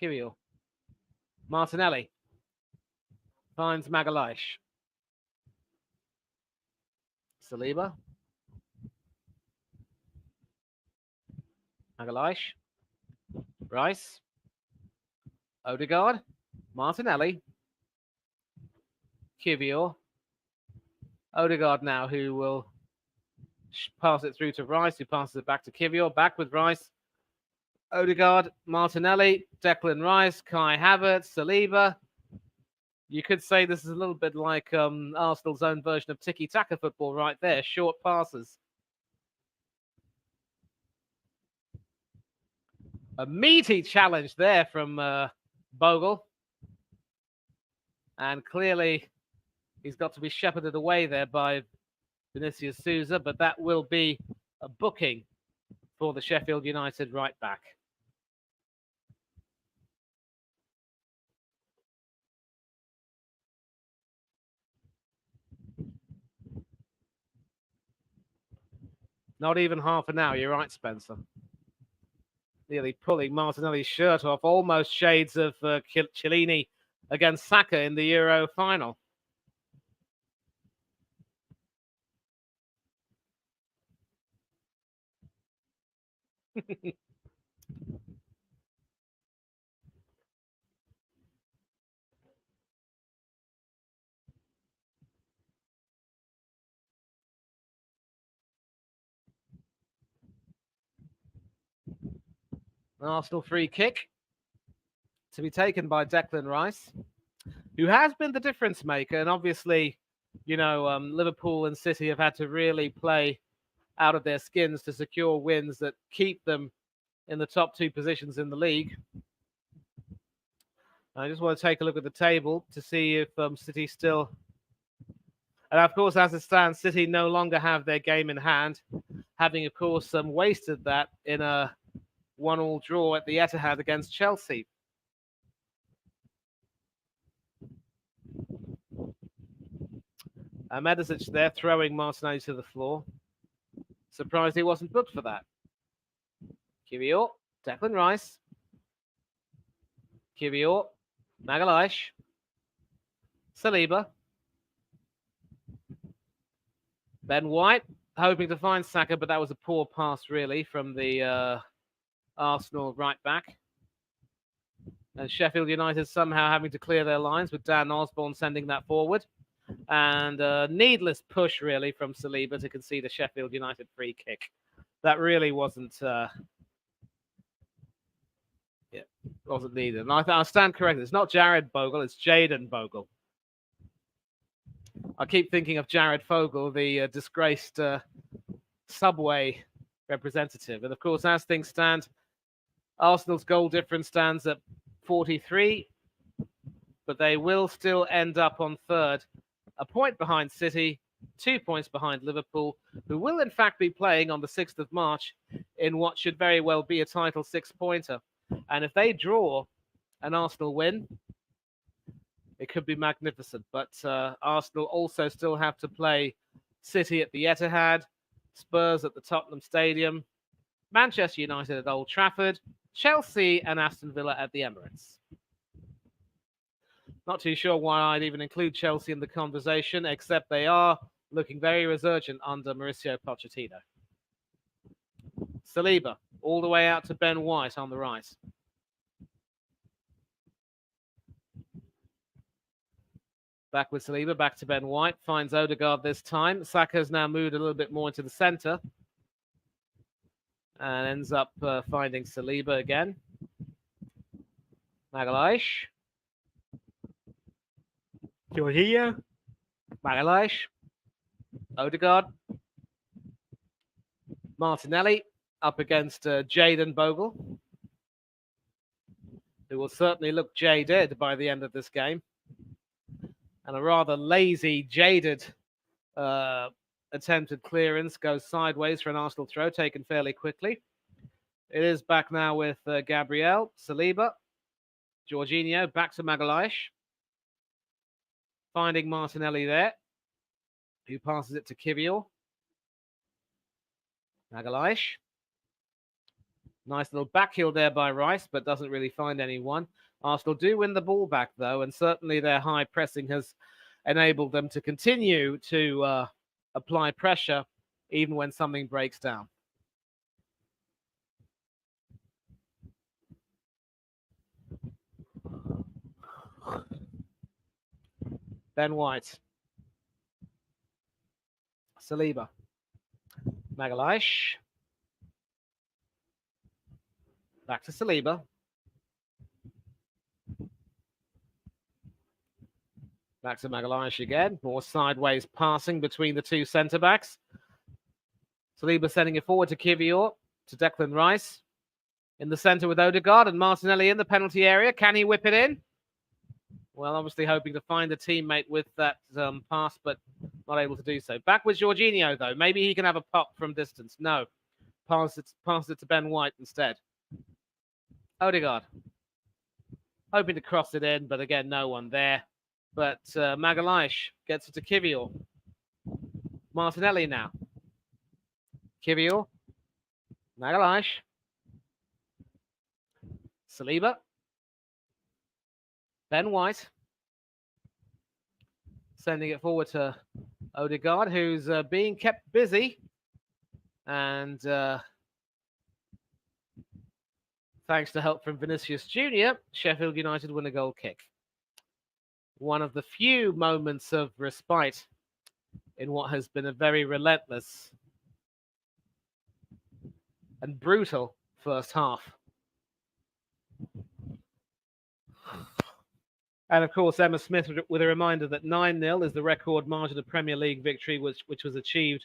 Kivior. Martinelli. Finds Magalhaes. Saliba. Magalhaes. Rice. Odegaard. Martinelli. Kivior. Odegaard now, who will pass it through to Rice, who passes it back to Kivior. Back with Rice. Odegaard, Martinelli, Declan Rice, Kai Havertz, Saliba. You could say this is a little bit like Arsenal's own version of tiki-taka football right there. Short passes. A meaty challenge there from Bogle. And clearly he's got to be shepherded away there by Vinicius Souza, but that will be a booking for the Sheffield United right back. Not even half an hour. You're right, Spencer. Nearly pulling Martinelli's shirt off. Almost shades of Chiellini against Saka in the Euro final. Arsenal free kick to be taken by Declan Rice, who has been the difference maker. And obviously, you know, Liverpool and City have had to really play out of their skins to secure wins that keep them in the top two positions in the league. I just want to take a look at the table to see if City still... And of course, as it stands, City no longer have their game in hand, having, of course, wasted that in a 1-1 draw at the Etihad against Chelsea. Medicic there throwing Martinelli to the floor. Surprised he wasn't booked for that. Kiwior, Declan Rice. Kiwior, Magalhaes. Saliba. Ben White, hoping to find Saka, but that was a poor pass, really, from the Arsenal right back. And Sheffield United somehow having to clear their lines with Dan Osborne sending that forward. And a needless push, really, from Saliba to concede a Sheffield United free kick. That really wasn't needed. And I stand corrected. It's not Jared Bogle, it's Jayden Bogle. I keep thinking of Jared Fogle, the disgraced Subway representative. And of course, as things stand, Arsenal's goal difference stands at 43, but they will still end up on third, a point behind City, 2 points behind Liverpool, who will in fact be playing on the 6th of March in what should very well be a title six-pointer. And if they draw and Arsenal win, it could be magnificent. But Arsenal also still have to play City at the Etihad, Spurs at the Tottenham Stadium, Manchester United at Old Trafford, Chelsea and Aston Villa at the Emirates. Not too sure why I'd even include Chelsea in the conversation, except they are looking very resurgent under Mauricio Pochettino. Saliba, all the way out to Ben White on the right. Back with Saliba, back to Ben White, finds Odegaard this time. Saka's now moved a little bit more into the centre and ends up finding Saliba again. Magalhaes. Jorginho. Magalhaes. Odegaard. Martinelli up against Jayden Bogle, who will certainly look jaded by the end of this game. And a rather lazy, jaded attempted clearance goes sideways for an Arsenal throw, taken fairly quickly. It is back now with Gabriel, Saliba, Jorginho, back to Magalhaes. Finding Martinelli there, who passes it to Kiwior. Magalhaes. Nice little backheel there by Rice, but doesn't really find anyone. Arsenal do win the ball back, though, and certainly their high pressing has enabled them to continue to apply pressure even when something breaks down. Ben White. Saliba. Magalhaes. Back to Saliba. Back to Magalhaes again. More sideways passing between the two centre-backs. Saliba sending it forward to Kiwior, to Declan Rice. In the centre with Odegaard and Martinelli in the penalty area. Can he whip it in? Well, obviously hoping to find a teammate with that pass, but not able to do so. Back with Jorginho, though. Maybe he can have a pop from distance. No. Pass it to Ben White instead. Odegaard. Hoping to cross it in, but again, no one there. But Magalhaes gets it to Kiwior. Martinelli now. Kiwior. Magalhaes. Saliba. Ben White. Sending it forward to Odegaard, who's being kept busy. And thanks to help from Vinicius Jr., Sheffield United win a goal kick. One of the few moments of respite in what has been a very relentless and brutal first half. And of course, Emma Smith with a reminder that 9-0 is the record margin of Premier League victory, which was achieved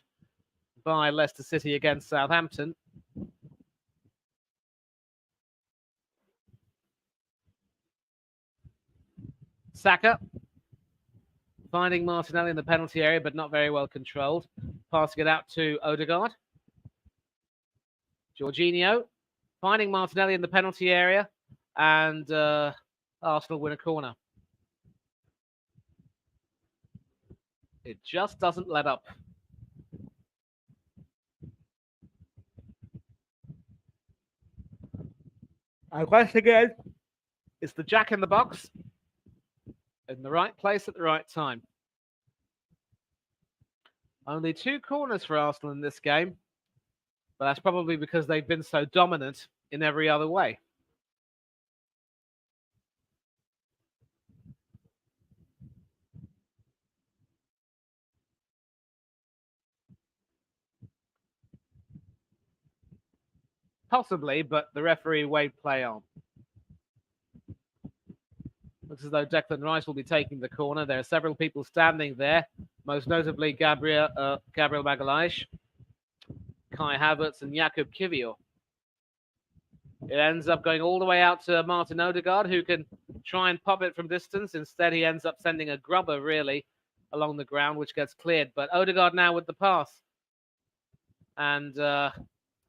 by Leicester City against Southampton. Saka finding Martinelli in the penalty area, but not very well controlled. Passing it out to Odegaard. Jorginho finding Martinelli in the penalty area, and Arsenal win a corner. It just doesn't let up. And once again, it's the jack in the box in the right place at the right time. Only 2 corners for Arsenal in this game, but that's probably because they've been so dominant in every other way. Possibly, but the referee waved play on. Looks as though Declan Rice will be taking the corner. There are several people standing there, most notably Gabriel Magalhaes, Kai Havertz, and Jakub Kiwior. It ends up going all the way out to Martin Odegaard, who can try and pop it from distance. Instead, he ends up sending a grubber, really, along the ground, which gets cleared. But Odegaard now with the pass. And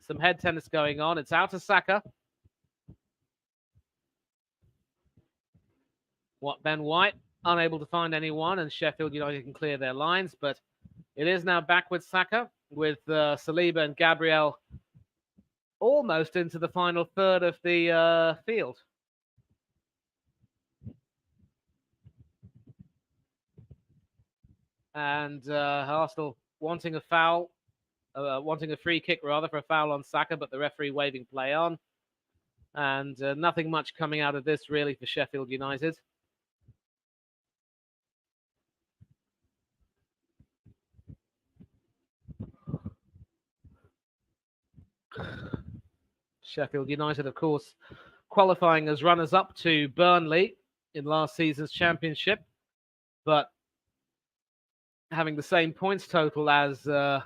some head tennis going on. It's out to Saka. Ben White, unable to find anyone, and Sheffield United can clear their lines. But it is now back with Saka, with Saliba and Gabriel almost into the final third of the field. And Arsenal wanting a foul, wanting a free kick rather for a foul on Saka, but the referee waving play on. And nothing much coming out of this really for Sheffield United. Sheffield United, of course, qualifying as runners-up to Burnley in last season's championship, but having the same points total as the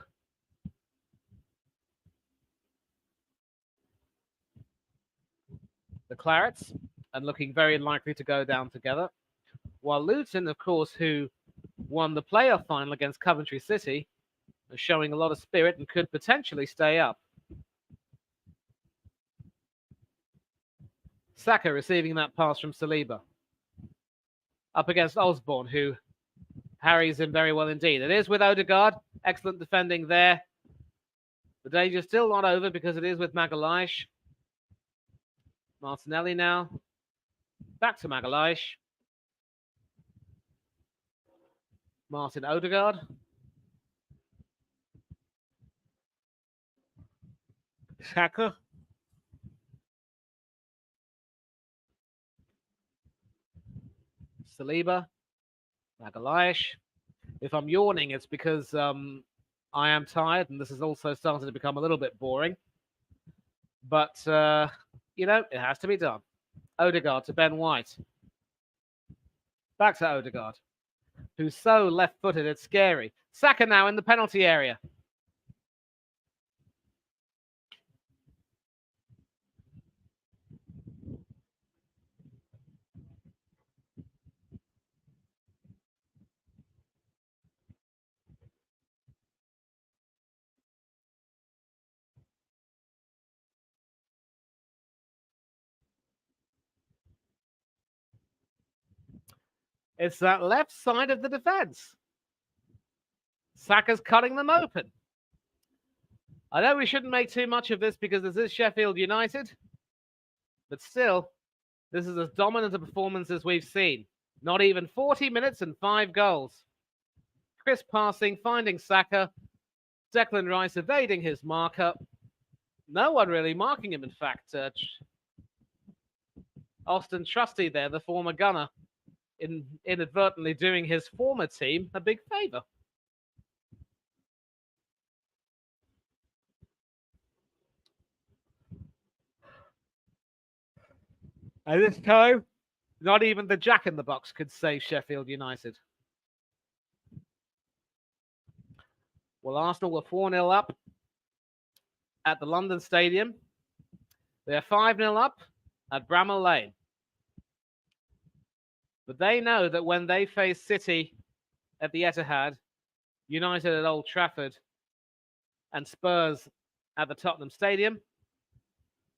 Clarets, and looking very likely to go down together. While Luton, of course, who won the playoff final against Coventry City, are showing a lot of spirit and could potentially stay up. Saka receiving that pass from Saliba. Up against Osborne, who harries him very well indeed. It is with Odegaard. Excellent defending there. The danger's still not over because it is with Magalhaes. Martinelli now. Back to Magalhaes. Martin Odegaard. Saka. Saliba. Magalhaes. If I'm yawning, it's because I am tired, and this is also starting to become a little bit boring. But, it has to be done. Odegaard to Ben White. Back to Odegaard, who's so left-footed, it's scary. Saka now in the penalty area. It's that left side of the defense. Saka's cutting them open. I know we shouldn't make too much of this because this is Sheffield United, but still, this is as dominant a performance as we've seen. Not even 40 minutes and 5 goals. Crisp passing, finding Saka. Declan Rice evading his marker. No one really marking him, in fact. Austin Trusty there, the former gunner, inadvertently doing his former team a big favour. And this time, not even the jack in the box could save Sheffield United. Well, Arsenal were 4-0 up at the London Stadium. They're 5-0 up at Bramall Lane. But they know that when they face City at the Etihad, United at Old Trafford, and Spurs at the Tottenham Stadium,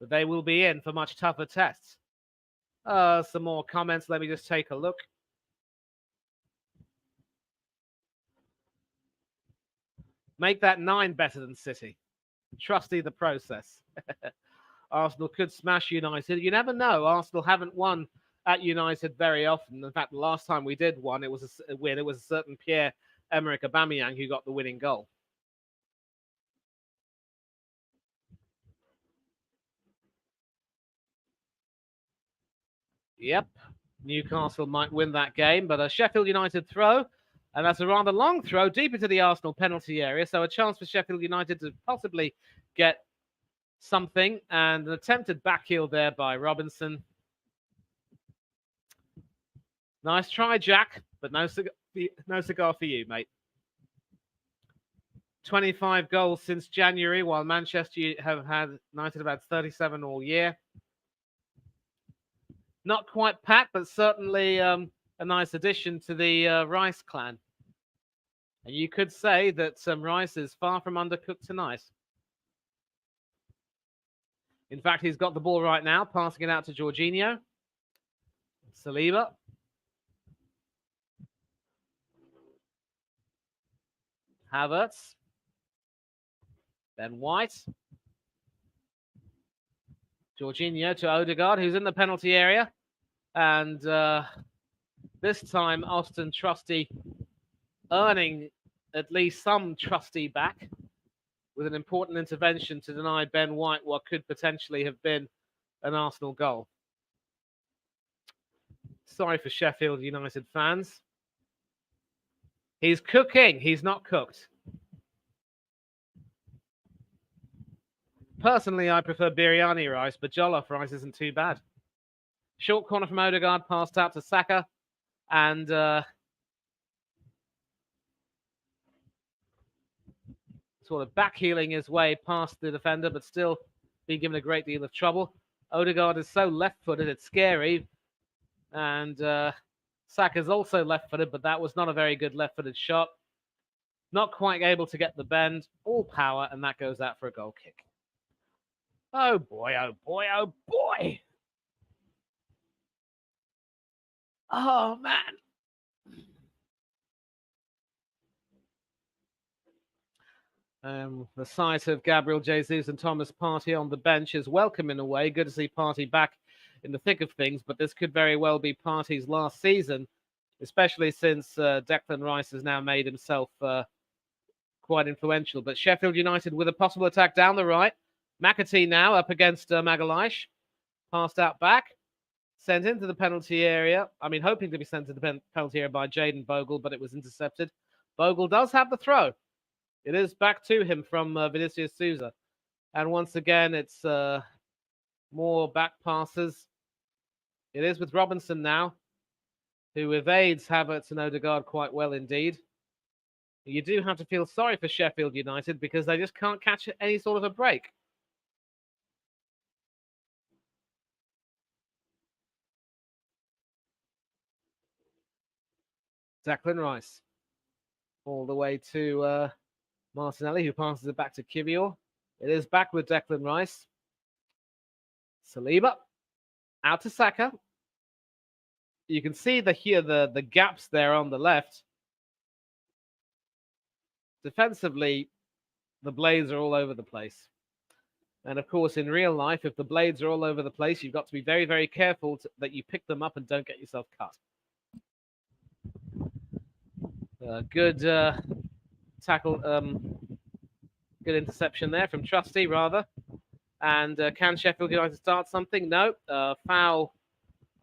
that they will be in for much tougher tests. Some more comments. Let me just take a look. Make that 9 better than City. Trusty the process. Arsenal could smash United. You never know. Arsenal haven't won at United very often. In fact, the last time we did one, it was a win. It was a certain Pierre-Emerick Aubameyang who got the winning goal. Yep, Newcastle might win that game, but a Sheffield United throw, and that's a rather long throw deep into the Arsenal penalty area. So a chance for Sheffield United to possibly get something, and an attempted backheel there by Robinson. Nice try, Jack, but no cigar for you, mate. 25 goals since January, while Manchester have had United about 37 all year. Not quite Pat, but certainly a nice addition to the Rice clan. And you could say that Rice is far from undercooked tonight. In fact, he's got the ball right now, passing it out to Jorginho. Saliba. Havertz. Ben White. Jorginho to Odegaard, who's in the penalty area. And this time, Austin Trusty earning at least some Trusty back with an important intervention to deny Ben White what could potentially have been an Arsenal goal. Sorry for Sheffield United fans. He's cooking. He's not cooked. Personally, I prefer biryani rice, but jollof rice isn't too bad. Short corner from Odegaard, passed out to Saka, and sort of backheeling his way past the defender, but still being given a great deal of trouble. Odegaard is so left-footed, it's scary. And Saka's also left-footed, but that was not a very good left-footed shot. Not quite able to get the bend. All power, and that goes out for a goal kick. Oh, boy, oh, boy, oh, boy. Oh, man. The sight of Gabriel Jesus and Thomas Partey on the bench is welcome in a way. Good to see Partey back in the thick of things, but this could very well be Partey's last season, especially since Declan Rice has now made himself quite influential. But Sheffield United with a possible attack down the right. McAtee now up against Magalhaes. Passed out back. Sent into the penalty area. I mean, hoping to be sent to the penalty area by Jayden Bogle, but it was intercepted. Bogle does have the throw. It is back to him from Vinicius Souza. And once again, it's more back passes. It is with Robinson now, who evades Havertz and Odegaard quite well indeed. You do have to feel sorry for Sheffield United because they just can't catch any sort of a break. Declan Rice. All the way to Martinelli, who passes it back to Kivior. It is back with Declan Rice. Saliba. Out to Saka. You can see the gaps there on the left. Defensively, the blades are all over the place. And of course, in real life, if the blades are all over the place, you've got to be very, very careful that you pick them up and don't get yourself cut. Good tackle, good interception there from Trusty, rather. And can Sheffield United start something? No. Foul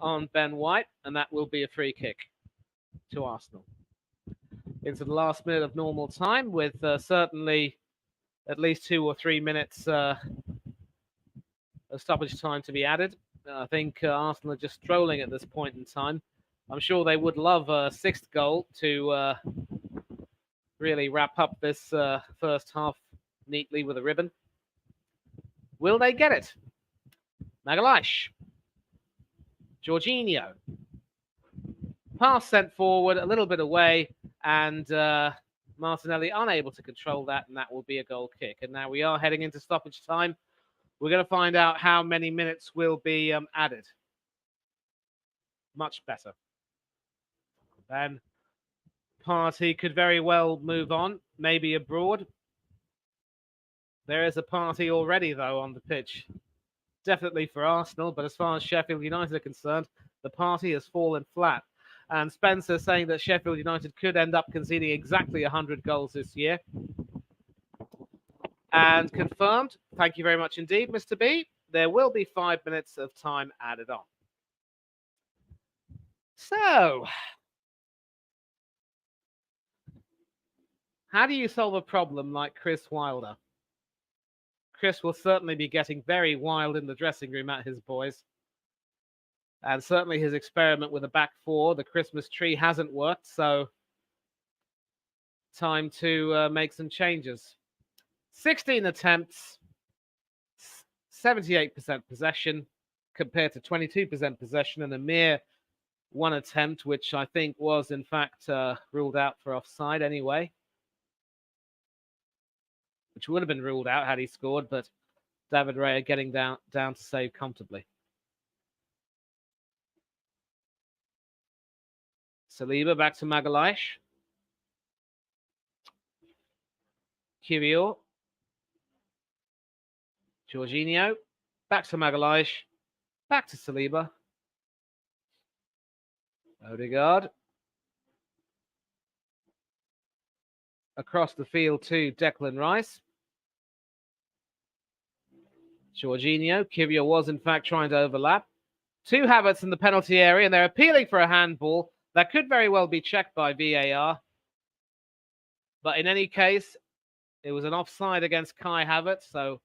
on Ben White, and that will be a free kick to Arsenal. Into the last minute of normal time, with certainly at least 2 or 3 minutes of stoppage time to be added. I think Arsenal are just strolling at this point in time. I'm sure they would love a 6th goal to really wrap up this first half neatly with a ribbon. Will they get it? Magalhaes. Jorginho. Pass sent forward, a little bit away, and Martinelli unable to control that, and that will be a goal kick. And now we are heading into stoppage time. We're going to find out how many minutes will be added. Much better. Then Partey could very well move on, maybe abroad. There is a Partey already, though, on the pitch. definitely for Arsenal, but as far as Sheffield United are concerned, the party has fallen flat. And Spencer saying that Sheffield United could end up conceding exactly 100 goals this year. And confirmed, thank you very much indeed, Mr. B. There will be 5 minutes of time added on. So, how do you solve a problem like Chris Wilder? Chris will certainly be getting very wild in the dressing room at his boys. And certainly his experiment with a back four, the Christmas tree, hasn't worked. So, time to make some changes. 16 attempts, 78% possession compared to 22% possession, and a mere one attempt, which I think was in fact ruled out for offside anyway, which would have been ruled out had he scored, but David Raya getting down to save comfortably. Saliba back to Magalhaes. Kirill. Jorginho. Back to Magalhaes. Back to Saliba. Odegaard. Across the field to Declan Rice. Jorginho. Kirill was in fact trying to overlap. Two Havertz in the penalty area, and they're appealing for a handball that could very well be checked by VAR. But in any case, it was an offside against Kai Havertz, so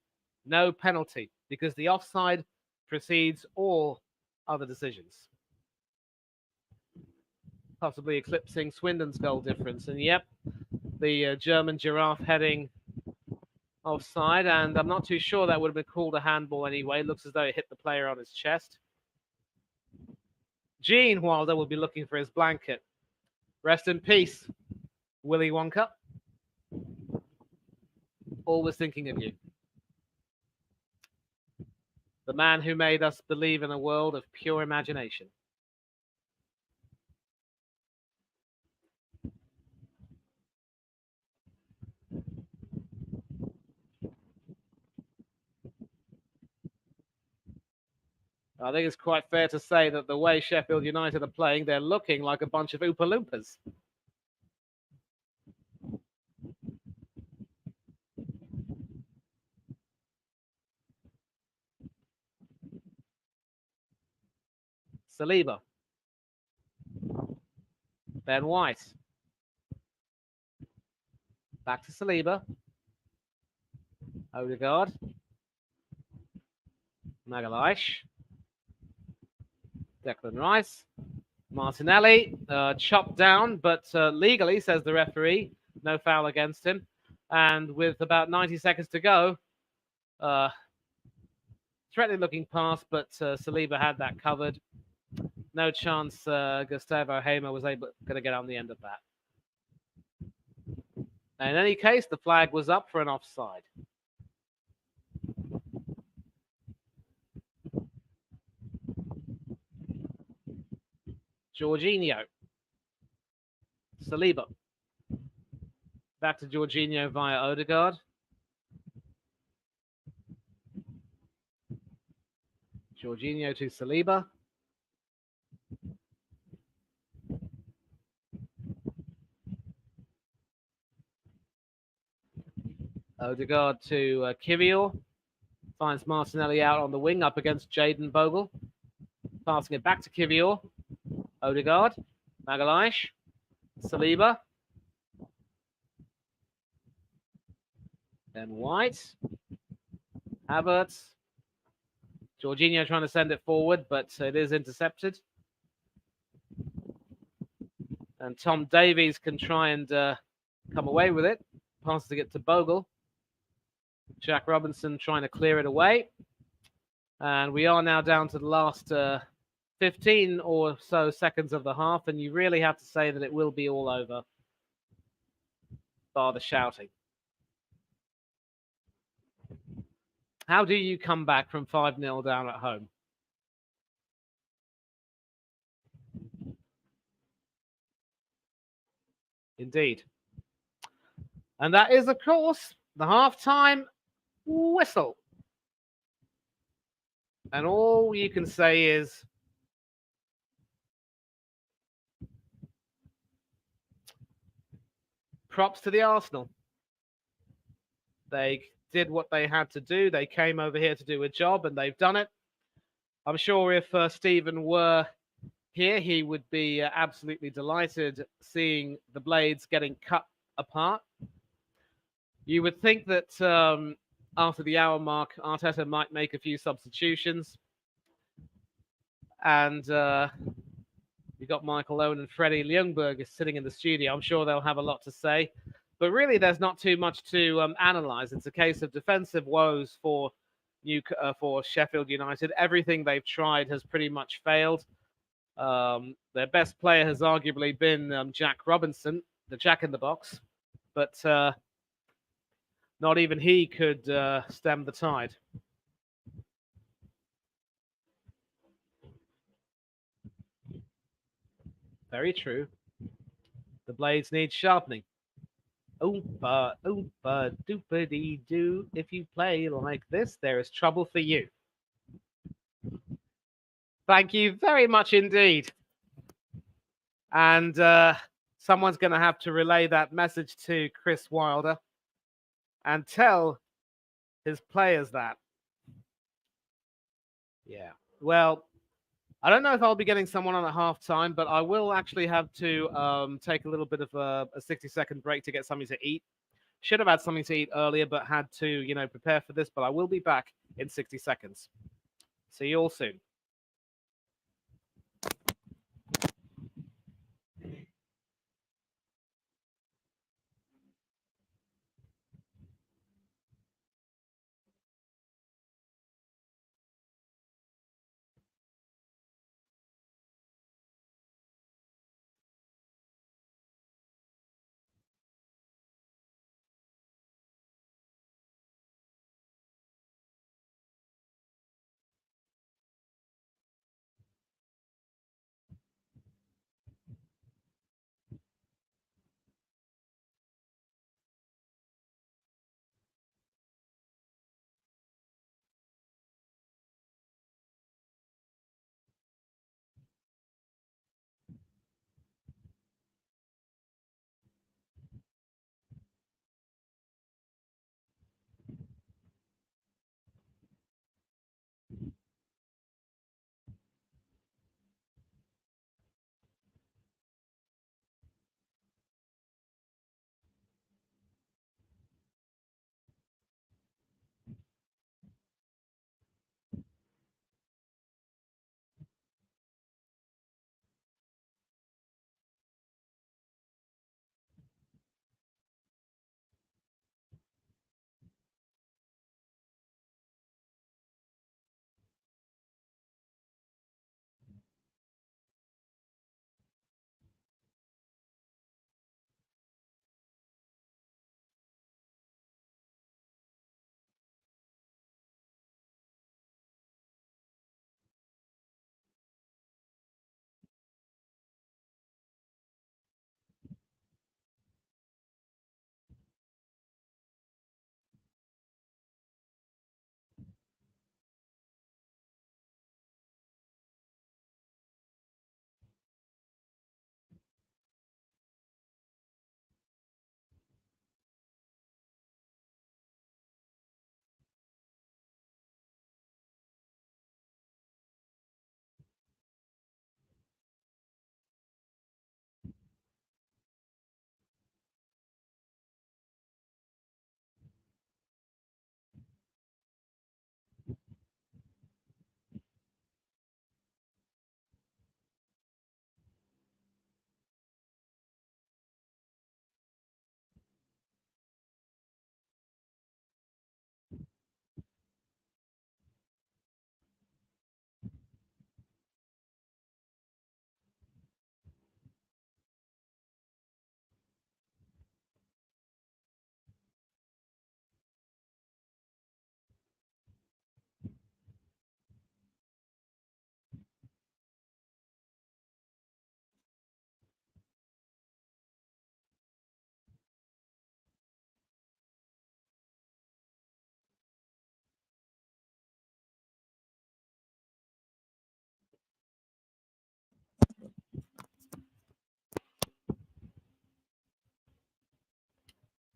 no penalty because the offside precedes all other decisions. Possibly eclipsing Swindon's goal difference. And yep, the German giraffe heading offside, and I'm not too sure that would have been called a handball anyway. It looks as though it hit the player on his chest. Gene Wilder will be looking for his blanket. Rest in peace, Willy Wonka. Always thinking of you. The man who made us believe in a world of pure imagination. I think it's quite fair to say that the way Sheffield United are playing, they're looking like a bunch of Oompa Loompas. Saliba. Ben White. Back to Saliba. Odegaard. Magalhaes. Declan Rice. Martinelli chopped down, but legally, says the referee, no foul against him. And with about 90 seconds to go, threatening looking pass, but Saliba had that covered. No chance Gustavo Hamer was going to get on the end of that. In any case, the flag was up for an offside. Jorginho. Saliba. Back to Jorginho via Odegaard. Jorginho to Saliba. Odegaard to Kirill. Finds Martinelli out on the wing up against Jayden Bogle. Passing it back to Kirill. Odegaard. Magalhaes. Saliba. Then White. Havertz. Jorginho trying to send it forward, but it is intercepted. And Tom Davies can try and come away with it. Passing it to Bogle. Jack Robinson trying to clear it away. And we are now down to the last 15 or so seconds of the half, and you really have to say that it will be all over, bar the shouting. How do you come back from 5-0 down at home? Indeed. And that is, of course, the halftime whistle. And all you can say is props to the Arsenal. They did what they had to do. They came over here to do a job, and they've done it. I'm sure if Stephen were here, he would be absolutely delighted seeing the Blades getting cut apart. You would think that after the hour mark, Arteta might make a few substitutions. And you've got Michael Owen and Freddie Ljungberg is sitting in the studio. I'm sure they'll have a lot to say. But really, there's not too much to analyse. It's a case of defensive woes for Sheffield United. Everything they've tried has pretty much failed. Their best player has arguably been Jack Robinson, the Jack in the Box, but not even he could stem the tide. Very true. The blades need sharpening. Oompa, oompa, doopity doo. If you play like this, there is trouble for you. Thank you very much indeed. And someone's going to have to relay that message to Chris Wilder and tell his players that. Yeah. Well, I don't know if I'll be getting someone on at half time, but I will actually have to take a little bit of a 60-second break to get something to eat. Should have had something to eat earlier, but had to, prepare for this. But I will be back in 60 seconds. See you all soon.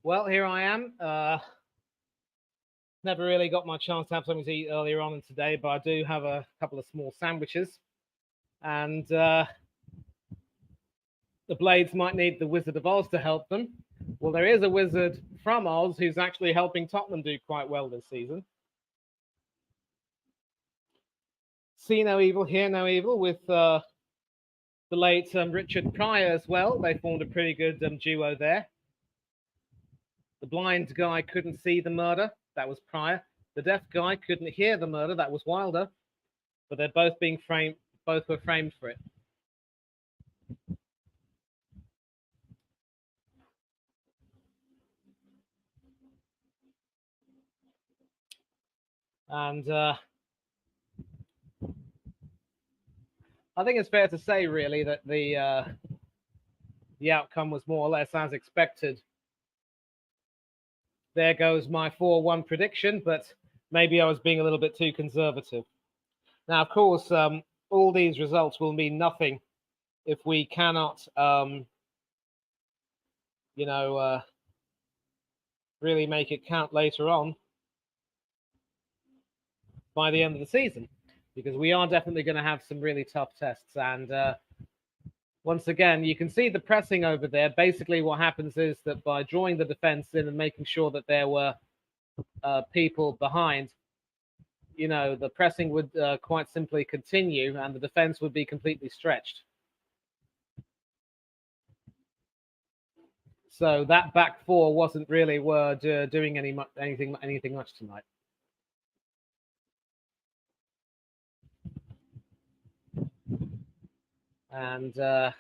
Well, here I am. Never really got my chance to have something to eat earlier on in today, but I do have a couple of small sandwiches. And the Blades might need the Wizard of Oz to help them. Well, there is a wizard from Oz who's actually helping Tottenham do quite well this season. See no evil, hear no evil with the late Richard Pryor as well. They formed a pretty good duo there. The blind guy couldn't see the murder. That was Pryor. The deaf guy couldn't hear the murder. That was Wilder. But they're both being framed. Both were framed for it. And I think it's fair to say, really, that the outcome was more or less as expected. There goes my 4-1 prediction, but maybe I was being a little bit too conservative. Now, of course, all these results will mean nothing if we cannot, really make it count later on by the end of the season, because we are definitely going to have some really tough tests. And once again, you can see the pressing over there. Basically, what happens is that by drawing the defense in and making sure that there were people behind, the pressing would quite simply continue and the defense would be completely stretched. So that back four wasn't really doing anything much tonight. And of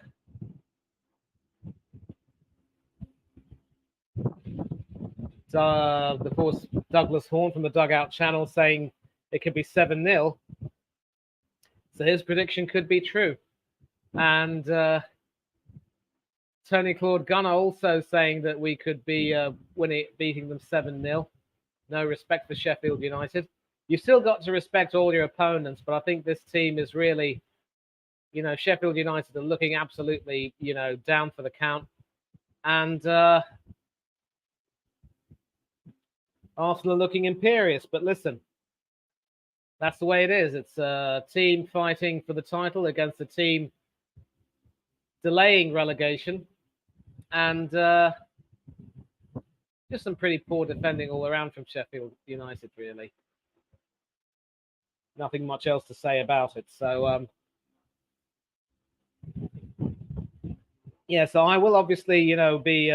course, Douglas Horn from the Dugout Channel saying it could be 7-0. So his prediction could be true. And Tony Claude Gunner also saying that we could be beating them 7-0. No respect for Sheffield United. You've still got to respect all your opponents, but I think this team is really, Sheffield United are looking absolutely, down for the count. And Arsenal are looking imperious. But listen, that's the way it is. It's a team fighting for the title against a team delaying relegation. And just some pretty poor defending all around from Sheffield United, really. Nothing much else to say about it. So, yeah, so I will obviously, be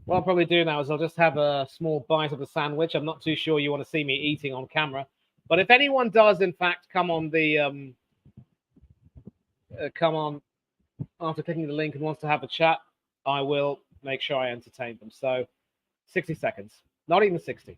what I'll probably do now is I'll just have a small bite of a sandwich. I'm not too sure you want to see me eating on camera. But if anyone does, in fact, come on the after clicking the link and wants to have a chat, I will make sure I entertain them. So 60 seconds, not even 60.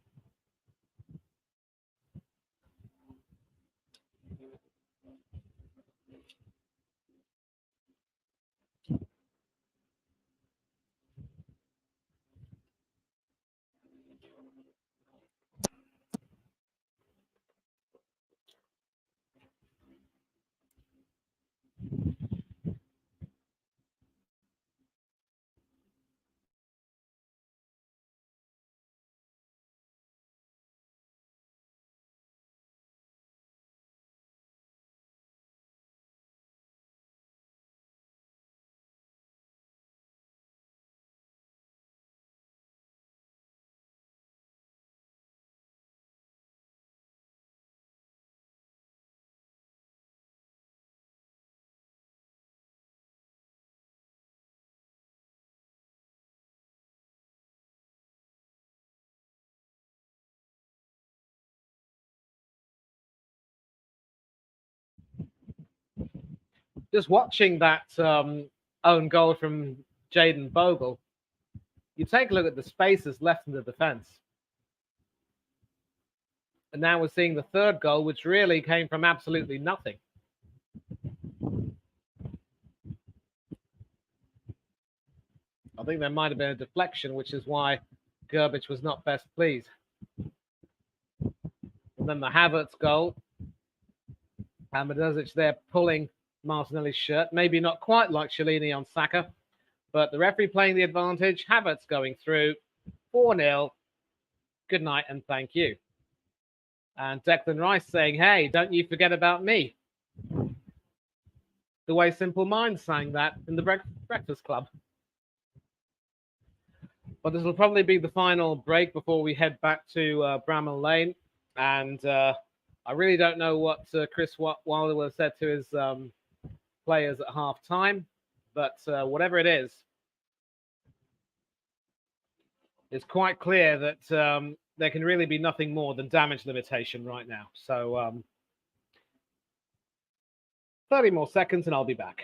Just watching that own goal from Jayden Bogle, you take a look at the spaces left in the defense. And now we're seeing the third goal, which really came from absolutely nothing. I think there might have been a deflection, which is why Gerbic was not best pleased. And then the Havertz goal. And Maduzic there pulling Martinelli's shirt. Maybe not quite like Chiellini on Saka, but the referee playing the advantage. Havertz going through. 4-0. Good night and thank you. And Declan Rice saying, hey, don't you forget about me. The way Simple Minds sang that in the Breakfast Club. But this will probably be the final break before we head back to Bramall Lane. And I really don't know what Chris Wilder will have said to his players at half time. But whatever it is, it's quite clear that there can really be nothing more than damage limitation right now. So 30 more seconds and I'll be back.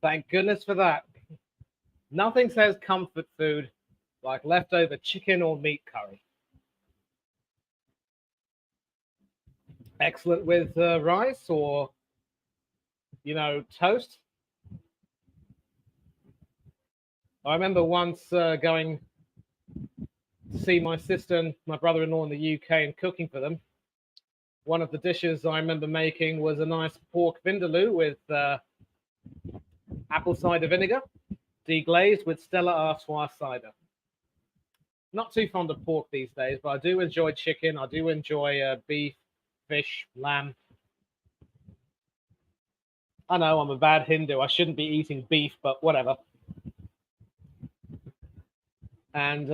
Thank goodness for that. Nothing says comfort food like leftover chicken or meat curry. Excellent with rice or, toast. I remember once going to see my sister and my brother-in-law in the UK and cooking for them. One of the dishes I remember making was a nice pork vindaloo with apple cider vinegar, deglazed with Stella Artois cider. Not too fond of pork these days, but I do enjoy chicken. I do enjoy beef, fish, lamb. I know I'm a bad Hindu. I shouldn't be eating beef, but whatever. And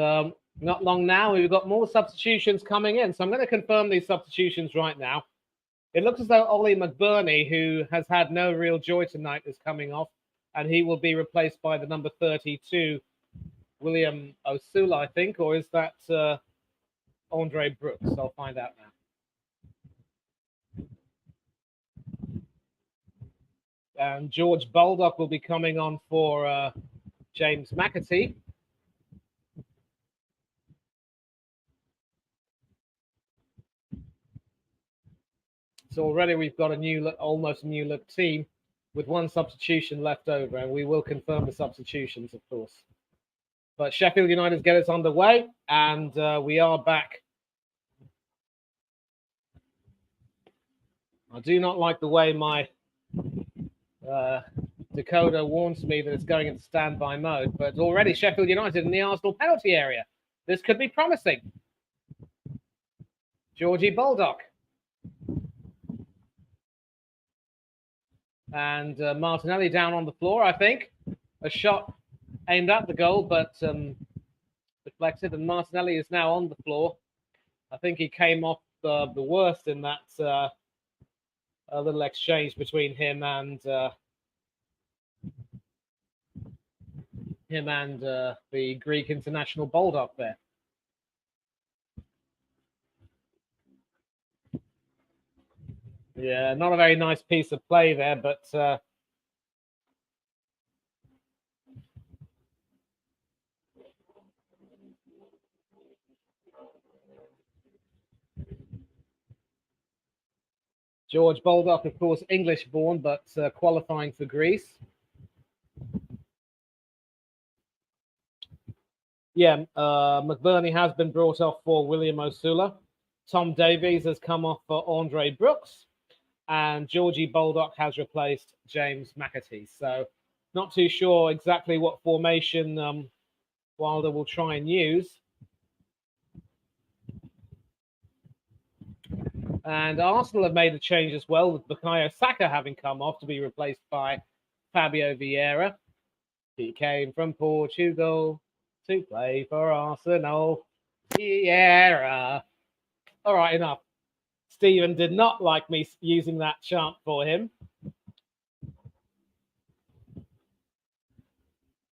not long now, we've got more substitutions coming in. So I'm going to confirm these substitutions right now. It looks as though Ollie McBurney, who has had no real joy tonight, is coming off, and he will be replaced by the number 32, William Osula, I think, or is that Andre Brooks? I'll find out now. And George Baldock will be coming on for James McAtee. So already we've got a new look, almost new look team with one substitution left over, and we will confirm the substitutions, of course. But Sheffield United get us underway, and we are back. I do not like the way my decoder warns me that it's going into standby mode, but already Sheffield United in the Arsenal penalty area. This could be promising. Georgie Baldock. And Martinelli down on the floor, I think. A shot aimed at the goal, but deflected, and Martinelli is now on the floor. I think he came off the worst in that little exchange between him and the Greek international Baldock there. Yeah, not a very nice piece of play there, but George Baldock, of course, English-born, but qualifying for Greece. Yeah, McBurney has been brought off for William Osula. Tom Davies has come off for Andre Brooks. And Georgie Baldock has replaced James McAtee. So not too sure exactly what formation Wilder will try and use. And Arsenal have made a change as well, with Bukayo Saka having come off to be replaced by Fabio Vieira. He came from Portugal to play for Arsenal. Vieira. All right, enough. Stephen did not like me using that chant for him.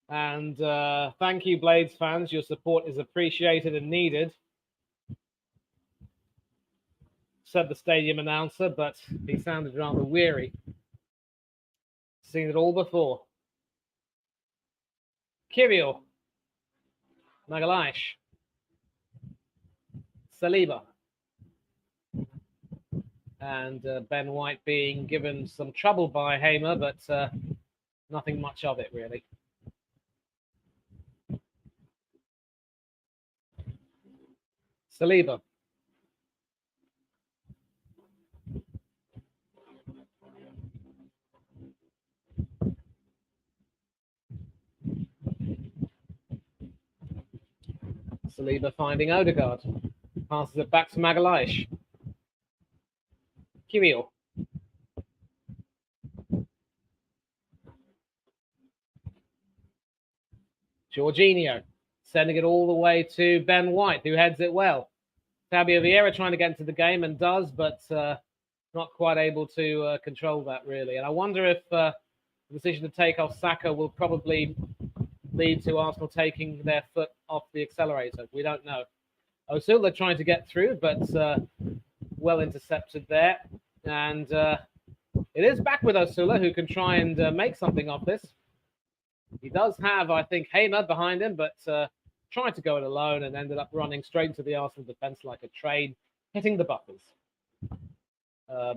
And thank you, Blades fans. Your support is appreciated and needed, said the stadium announcer, but he sounded rather weary. Seen it all before. Kirill. Magalhaes. Saliba. And Ben White being given some trouble by Hamer, but nothing much of it, really. Saliba. Saliba finding Odegaard. Passes it back to Magalhaes. Kirill. Jorginho sending it all the way to Ben White, who heads it well. Fabio Vieira trying to get into the game and does, but not quite able to control that, really. And I wonder if the decision to take off Saka will probably lead to Arsenal taking their foot off the accelerator. We don't know. Osula trying to get through, but well intercepted there. And it is back with Osula, who can try and make something of this. He does have, I think, Hamer behind him, but tried to go it alone and ended up running straight into the Arsenal defence like a train, hitting the buffers.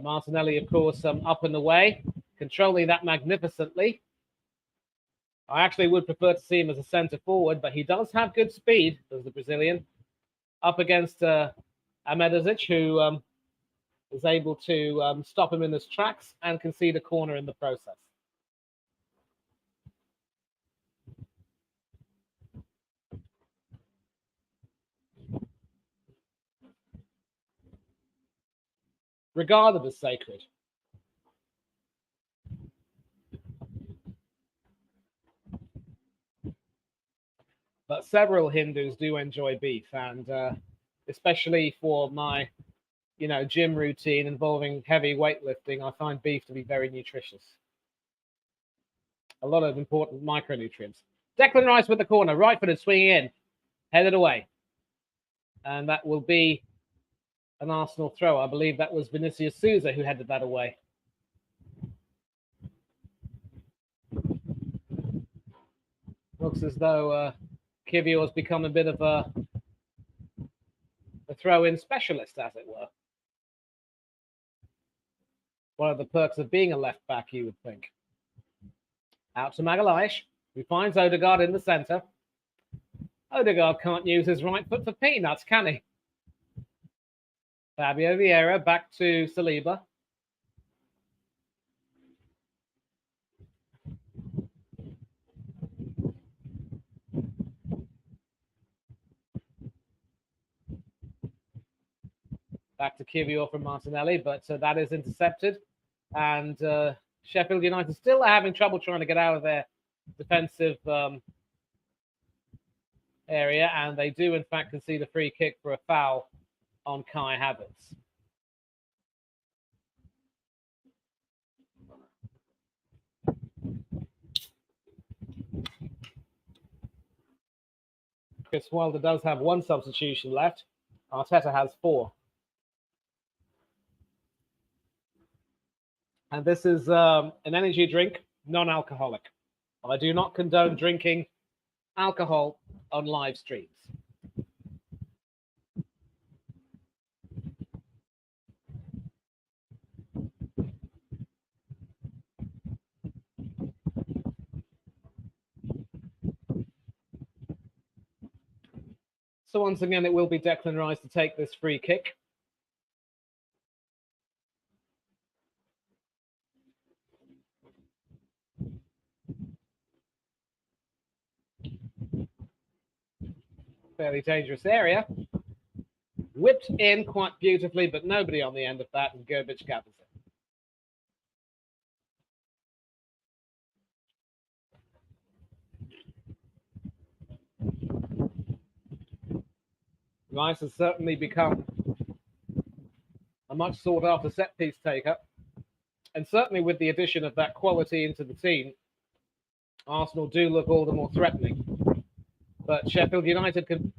Martinelli, of course, up and away, controlling that magnificently. I actually would prefer to see him as a centre forward, but he does have good speed, as the Brazilian, up against Ahmedhodzic, who is able to stop him in his tracks and concede a corner in the process. Regarded as sacred. But several Hindus do enjoy beef, and especially for my, gym routine involving heavy weightlifting, I find beef to be very nutritious. A lot of important micronutrients. Declan Rice with the corner, right-footed, swinging in, headed away. And that will be an Arsenal throw. I believe that was Vinicius Souza who headed that away. Looks as though Kivior has become a bit of a throw-in specialist, as it were. One of the perks of being a left back, you would think. Out to Magalhaes, who finds Odegaard in the centre. Odegaard can't use his right foot for peanuts, can he? Fabio Vieira back to Saliba. Back to Kivior from Martinelli, but that is intercepted. And Sheffield United still are having trouble trying to get out of their defensive area. And they do, in fact, concede a free kick for a foul on Kai Havertz. Chris Wilder does have one substitution left. Arteta has 4. And this is an energy drink, non-alcoholic. I do not condone drinking alcohol on live streams. So once again, it will be Declan Rice to take this free kick. Fairly dangerous area. Whipped in quite beautifully, but nobody on the end of that, and Gerbic gathers it. Rice has certainly become a much sought after set piece taker. And certainly with the addition of that quality into the team, Arsenal do look all the more threatening. But Sheffield United can...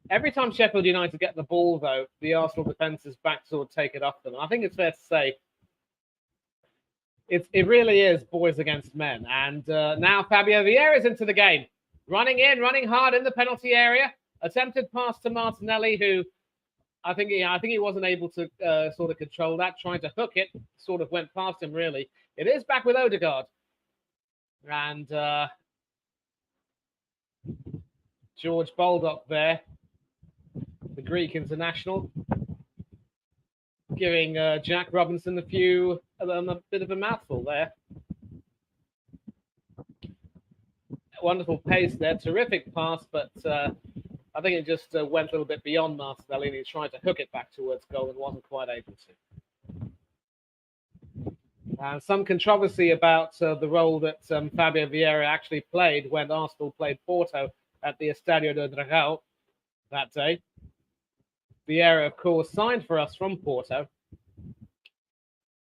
Every time Sheffield United get the ball, though, the Arsenal defence's backsword take it off them. And I think it's fair to say it really is boys against men. And now Fabio Vieira is into the game. Running in, running hard in the penalty area. Attempted pass to Martinelli, who I think he wasn't able to sort of control that. Trying to hook it, sort of went past him, really. It is back with Odegaard. And George Baldock there, the Greek international, giving Jack Robinson a bit of a mouthful there. Wonderful pace there, terrific pass, but I think it just went a little bit beyond Martinelli, and he tried to hook it back towards goal and wasn't quite able to. Some controversy about the role that Fabio Vieira actually played when Arsenal played Porto at the Estadio do Dragão that day. Vieira, of course, signed for us from Porto.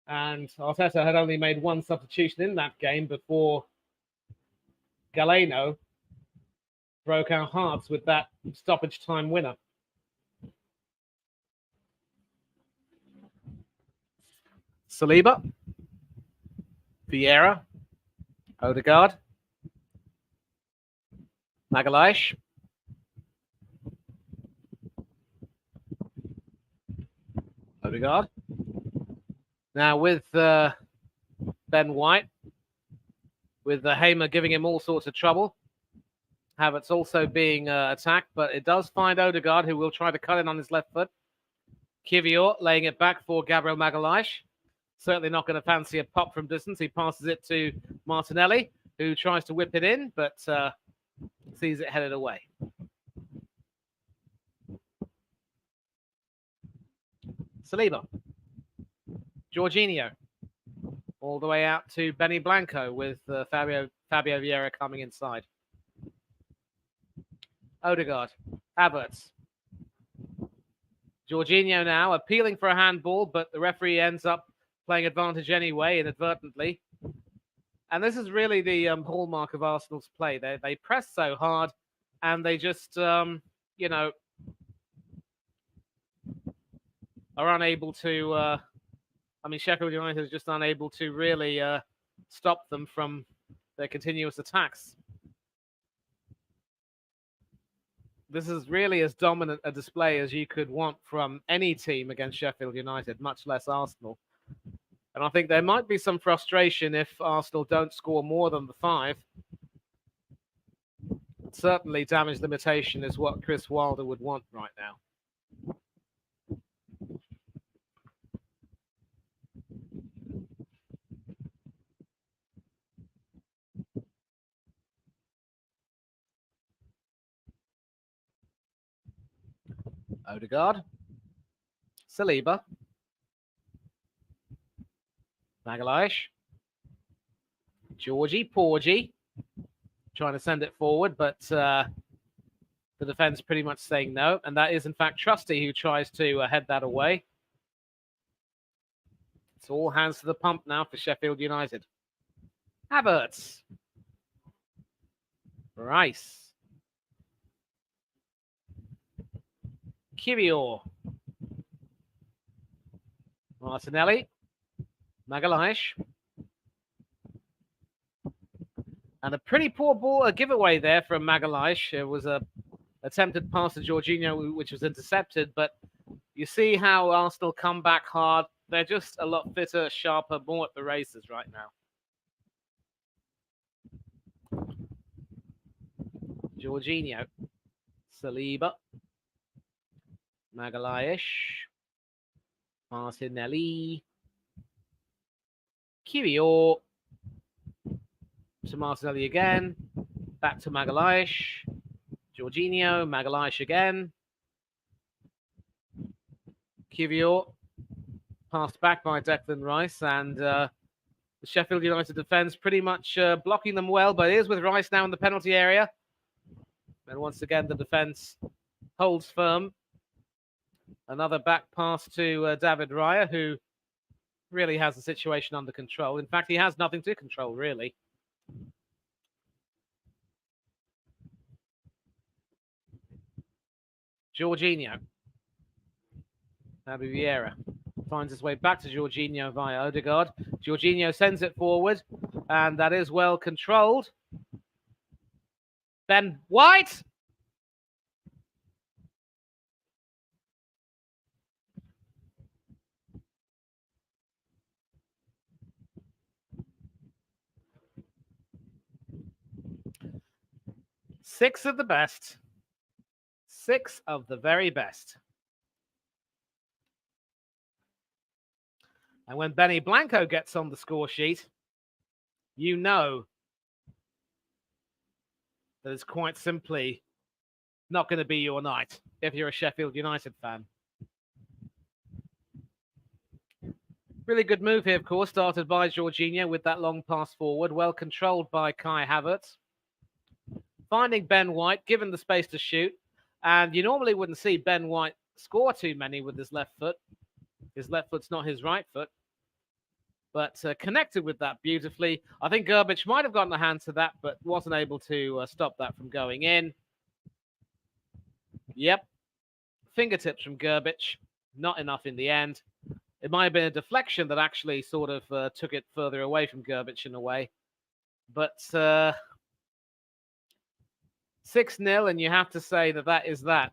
And Arteta had only made one substitution in that game before Galeno broke our hearts with that stoppage time winner. Saliba, Vieira, Odegaard, Magalhaes, Odegaard. Now with Ben White, with the Hamer giving him all sorts of trouble. Havertz also being attacked, but it does find Odegaard, who will try to cut in on his left foot. Kivior laying it back for Gabriel Magalhaes. Certainly not going to fancy a pop from distance. He passes it to Martinelli, who tries to whip it in, but sees it headed away. Saliba. Jorginho. All the way out to Benny Blanco with Fabio Vieira coming inside. Odegaard. Havertz. Jorginho now appealing for a handball, but the referee ends up playing advantage anyway, inadvertently. And this is really the hallmark of Arsenal's play. They press so hard, and they just, are unable to... Sheffield United is just unable to really stop them from their continuous attacks. This is really as dominant a display as you could want from any team against Sheffield United, much less Arsenal. And I think there might be some frustration if Arsenal don't score more than the 5. Certainly damage limitation is what Chris Wilder would want right now. Odegaard. Saliba. Magalhaes. Georgie, Porgy. Trying to send it forward, but the defense pretty much saying no. And that is, in fact, Trusty who tries to head that away. It's all hands to the pump now for Sheffield United. Havertz. Rice. Kiwior. Martinelli. Magalhaes. And a pretty poor ball, a giveaway there from Magalhaes. It was a attempted pass to Jorginho, which was intercepted. But you see how Arsenal come back hard. They're just a lot fitter, sharper, more at the races right now. Jorginho. Saliba. Magalhaes. Martinelli. Kiwior. To Martinelli again. Back to Magalhaes. Jorginho. Magalhaes again. Kiwior. Passed back by Declan Rice. And the Sheffield United defence pretty much blocking them well. But it is with Rice now in the penalty area. And once again, the defence holds firm. Another back pass to David Raya, who really has the situation under control. In fact, he has nothing to control, really. Jorginho. Naby Vieira finds his way back to Jorginho via Odegaard. Jorginho sends it forward, and that is well controlled. Ben White. Six of the best. 6 of the very best. And when Benny Blanco gets on the score sheet, you know that it's quite simply not going to be your night if you're a Sheffield United fan. Really good move here, of course, started by Jorginho with that long pass forward, well controlled by Kai Havertz. Finding Ben White, given the space to shoot. And you normally wouldn't see Ben White score too many with his left foot. His left foot's not his right foot. But connected with that beautifully. I think Grbić might have gotten a hand to that, but wasn't able to stop that from going in. Yep. Fingertips from Grbić. Not enough in the end. It might have been a deflection that actually sort of took it further away from Grbić in a way. But 6-0, and you have to say that that is that.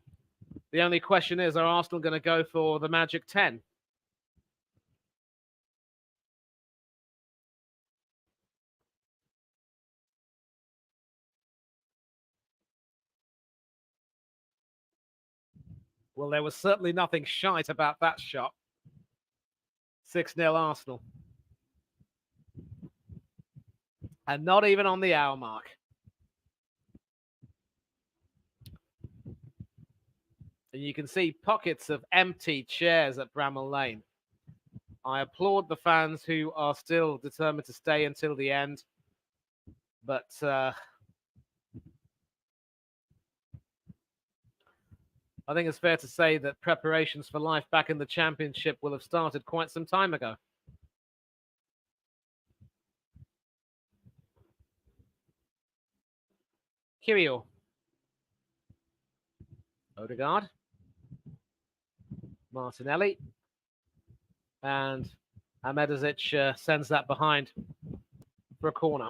The only question is, are Arsenal going to go for the magic 10? Well, there was certainly nothing shite about that shot. 6-0 Arsenal. And not even on the hour mark. And you can see pockets of empty chairs at Bramall Lane. I applaud the fans who are still determined to stay until the end. But I think it's fair to say that preparations for life back in the Championship will have started quite some time ago. Kiwior. Odegaard. Martinelli. And Ahmedžić sends that behind for a corner.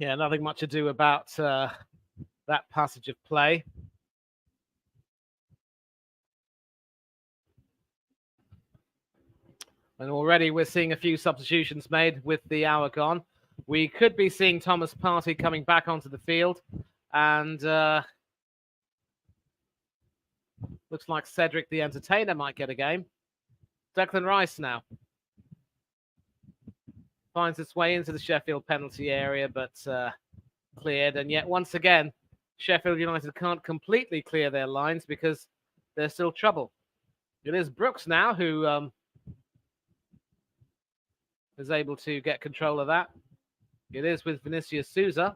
Yeah, nothing much to do about that passage of play. And already we're seeing a few substitutions made with the hour gone. We could be seeing Thomas Partey coming back onto the field. And looks like Cedric the Entertainer might get a game. Declan Rice now finds its way into the Sheffield penalty area, but cleared. And yet, once again, Sheffield United can't completely clear their lines because there's still trouble. It is Brooks now who is able to get control of that. It is with Vinicius Souza.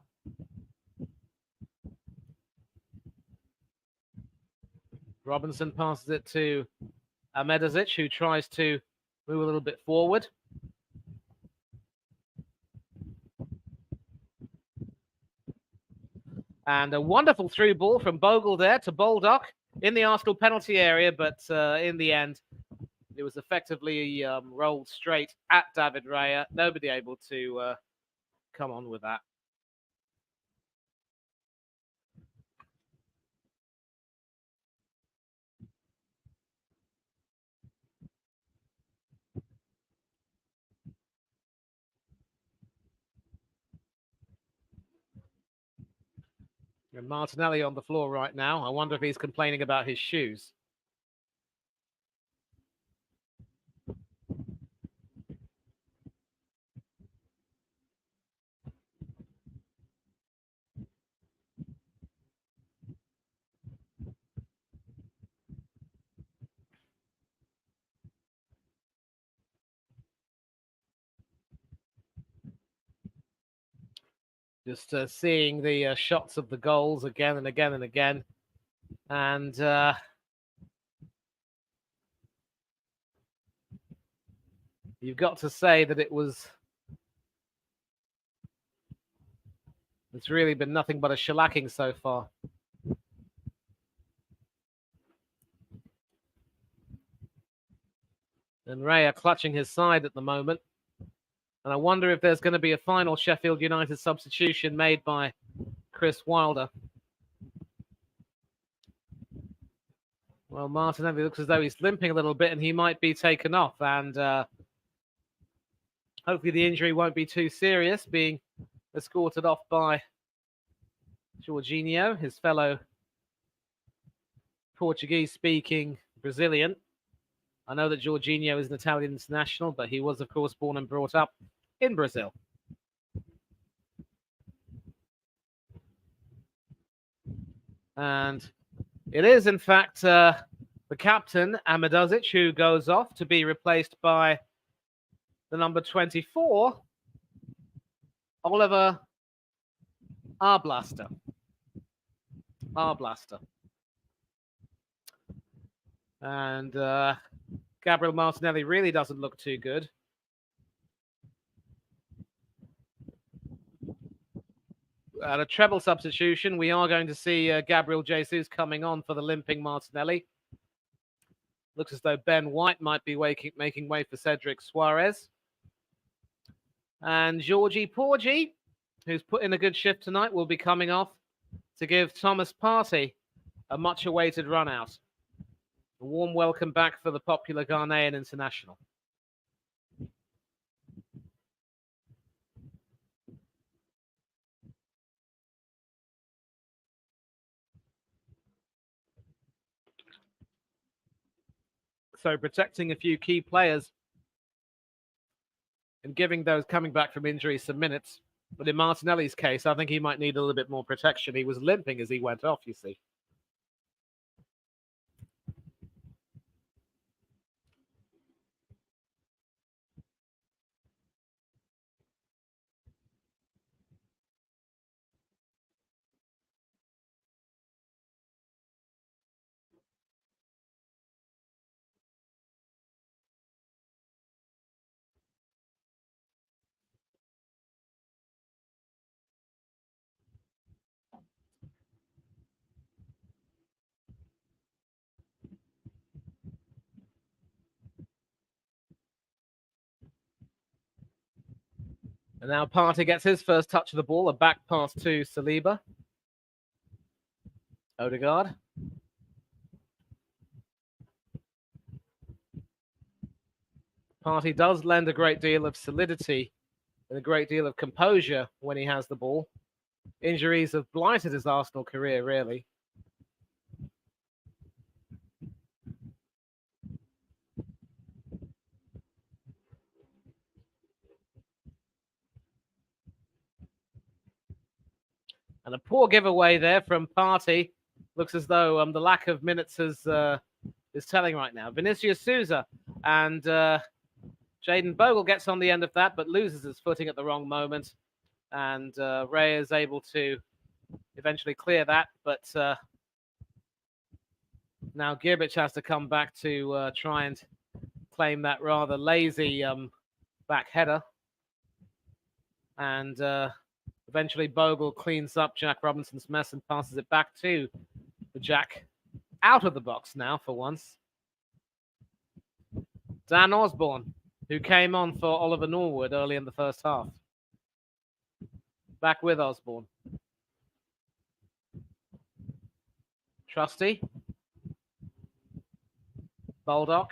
Robinson passes it to Ahmedhodzic, who tries to move a little bit forward. And a wonderful through ball from Bogle there to Baldock in the Arsenal penalty area, but in the end, it was effectively rolled straight at David Raya. Nobody able to come on with that. And Martinelli on the floor right now. I wonder if he's complaining about his shoes. Just seeing the shots of the goals again and again and again. And you've got to say that it's really been nothing but a shellacking so far. And Raya clutching his side at the moment. And I wonder if there's going to be a final Sheffield United substitution made by Chris Wilder. Well, Martinelli looks as though he's limping a little bit and he might be taken off. And hopefully the injury won't be too serious, being escorted off by Jorginho, his fellow Portuguese-speaking Brazilian. I know that Jorginho is an Italian international, but he was, of course, born and brought up in Brazil. And it is, in fact, the captain, Ahmedhodzic, who goes off to be replaced by the number 24, Oliver Arblaster. And Gabriel Martinelli really doesn't look too good. At a treble substitution, we are going to see Gabriel Jesus coming on for the limping Martinelli. Looks as though Ben White might be making way for Cedric Suarez. And Georgie Porgy, who's put in a good shift tonight, will be coming off to give Thomas Partey a much-awaited run-out. A warm welcome back for the popular Ghanaian international. So protecting a few key players and giving those coming back from injury some minutes. But in Martinelli's case, I think he might need a little bit more protection. He was limping as he went off, you see. And now Partey gets his first touch of the ball, a back pass to Saliba. Odegaard. Partey does lend a great deal of solidity and a great deal of composure when he has the ball. Injuries have blighted his Arsenal career, really. And a poor giveaway there from Partey. Looks as though the lack of minutes is telling right now. Vinicius Souza and Jayden Bogle gets on the end of that, but loses his footing at the wrong moment. And Ray is able to eventually clear that. But now Girbich has to come back to try and claim that rather lazy back header. And eventually Bogle cleans up Jack Robinson's mess and passes it back to the Jack out of the box now for once. Dan Osborne, who came on for Oliver Norwood early in the first half. Back with Osborne. Trusty. Baldock.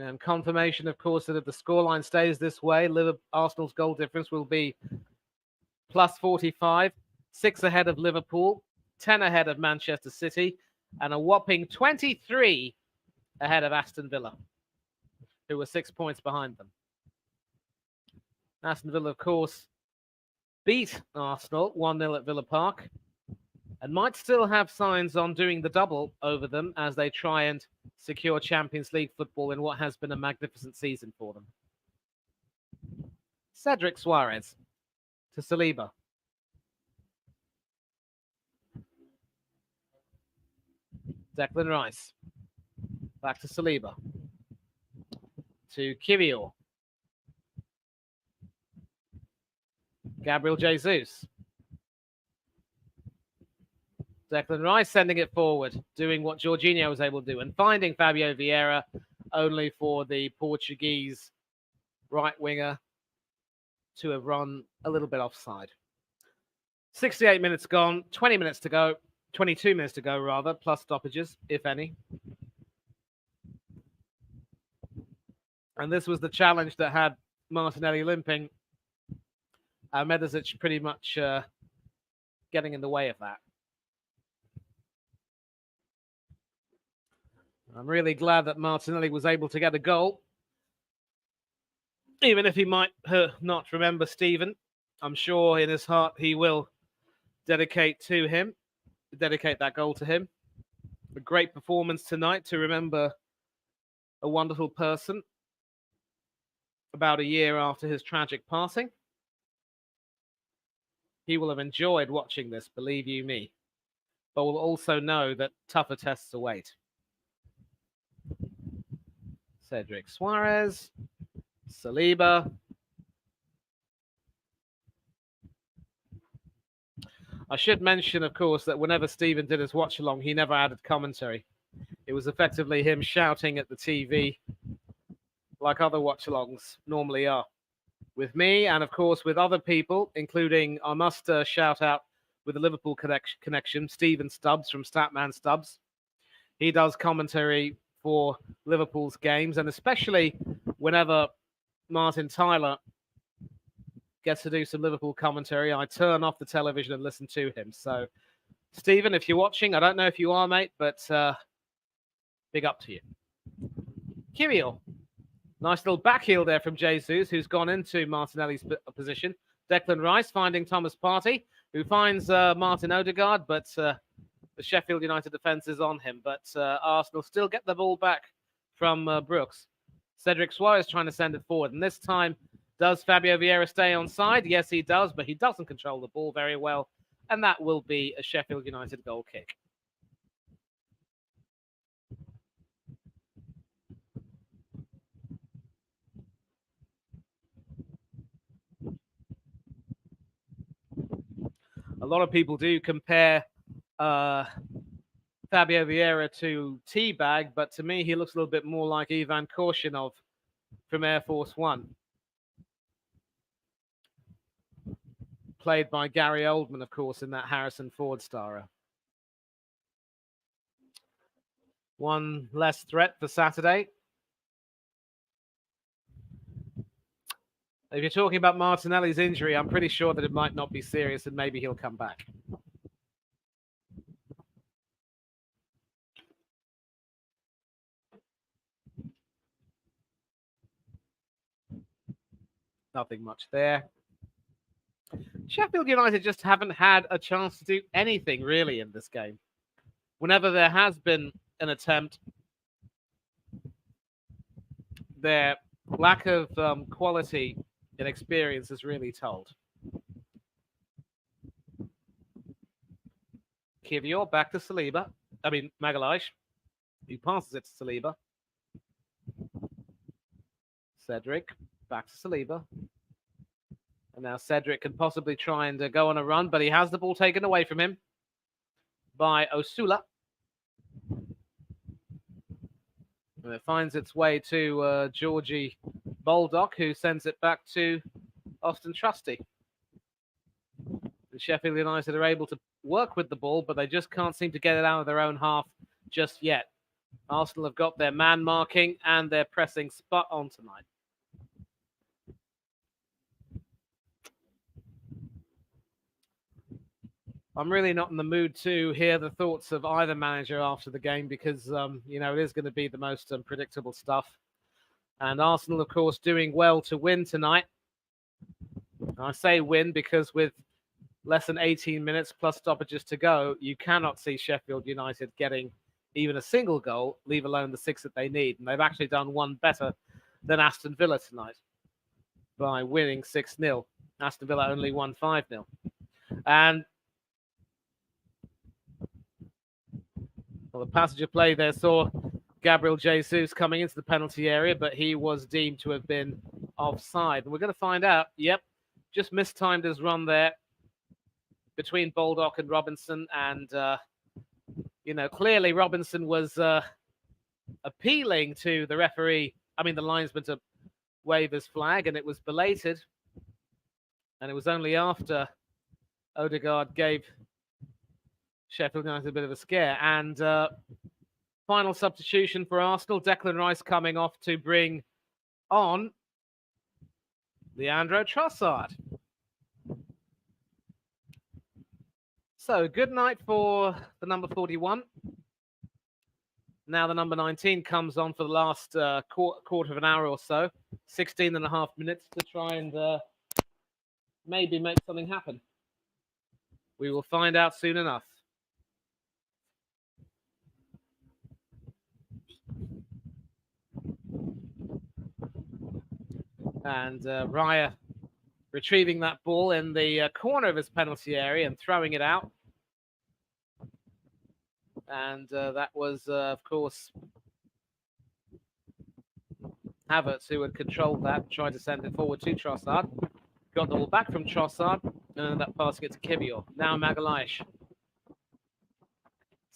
And confirmation, of course, that if the scoreline stays this way, Arsenal's goal difference will be plus 45, 6 ahead of Liverpool, 10 ahead of Manchester City, and a whopping 23 ahead of Aston Villa, who were 6 points behind them. Aston Villa, of course, beat Arsenal 1-0 at Villa Park and might still have signs on doing the double over them as they try and secure Champions League football in what has been a magnificent season for them. Cedric Suarez to Saliba. Declan Rice. Back to Saliba. To Kiwior. Gabriel Jesus. Declan Rice sending it forward, doing what Jorginho was able to do, and finding Fabio Vieira, only for the Portuguese right winger to have run a little bit offside. 68 minutes gone, 20 minutes to go, 22 minutes to go rather, plus stoppages, if any. And this was the challenge that had Martinelli limping. Medicic pretty much getting in the way of that. I'm really glad that Martinelli was able to get a goal. Even if he might not remember Stephen, I'm sure in his heart he will dedicate that goal to him. A great performance tonight to remember a wonderful person about a year after his tragic passing. He will have enjoyed watching this, believe you me, but will also know that tougher tests await. Cedric Suarez, Saliba. I should mention, of course, that whenever Stephen did his watch-along, he never added commentary. It was effectively him shouting at the TV like other watch-alongs normally are. With me and, of course, with other people, including, I must shout out with the Liverpool connection, Stephen Stubbs from Statman Stubbs. He does commentary for Liverpool's games, and especially whenever Martin Tyler gets to do some Liverpool commentary, I turn off the television and listen to him. So, Stephen, if you're watching, I don't know if you are, mate, but big up to you. Kiwior. Nice little back heel there from Jesus, who's gone into Martinelli's position. Declan Rice finding Thomas Partey, who finds Martin Odegaard, but the Sheffield United defence is on him. But Arsenal still get the ball back from Brooks. Cedric Suarez trying to send it forward. And this time, does Fabio Vieira stay on side? Yes, he does, but he doesn't control the ball very well. And that will be a Sheffield United goal kick. A lot of people do compare Fabio Vieira to Teabag, but to me, he looks a little bit more like Ivan Korshinov from Air Force One. Played by Gary Oldman, of course, in that Harrison Ford starrer. One less threat for Saturday. If you're talking about Martinelli's injury, I'm pretty sure that it might not be serious and maybe he'll come back. Nothing much there. Sheffield United just haven't had a chance to do anything really in this game. Whenever there has been an attempt, their lack of quality and experience is really told. Kivior back to Saliba. Magalhaes. He passes it to Saliba. Cedric back to Saliba. And now Cedric can possibly try and go on a run, but he has the ball taken away from him by Osula. And it finds its way to Georgie Baldock, who sends it back to Austin Trusty. And Sheffield United are able to work with the ball, but they just can't seem to get it out of their own half just yet. Arsenal have got their man marking and their pressing spot on tonight. I'm really not in the mood to hear the thoughts of either manager after the game because, it is going to be the most unpredictable stuff. And Arsenal, of course, doing well to win tonight. I say win because with less than 18 minutes plus stoppages to go, you cannot see Sheffield United getting even a single goal, leave alone the 6 that they need. And they've actually done one better than Aston Villa tonight by winning 6-0. Aston Villa only won 5-0. And the passage of play there saw Gabriel Jesus coming into the penalty area, but he was deemed to have been offside. And we're going to find out, just mistimed his run there between Baldock and Robinson. And, clearly Robinson was appealing to the referee, the linesman to wave his flag, and it was belated. And it was only after Odegaard gave Sheffield United a bit of a scare. And final substitution for Arsenal, Declan Rice coming off to bring on Leandro Trossard. So good night for the number 41. Now the number 19 comes on for the last quarter of an hour or so, 16 and a half minutes to try and maybe make something happen. We will find out soon enough. And Raya retrieving that ball in the corner of his penalty area and throwing it out. And that was, of course, Havertz who had controlled that, tried to send it forward to Trossard. Got the ball back from Trossard, and ended up passing it to Kivior. Now Magalhaes.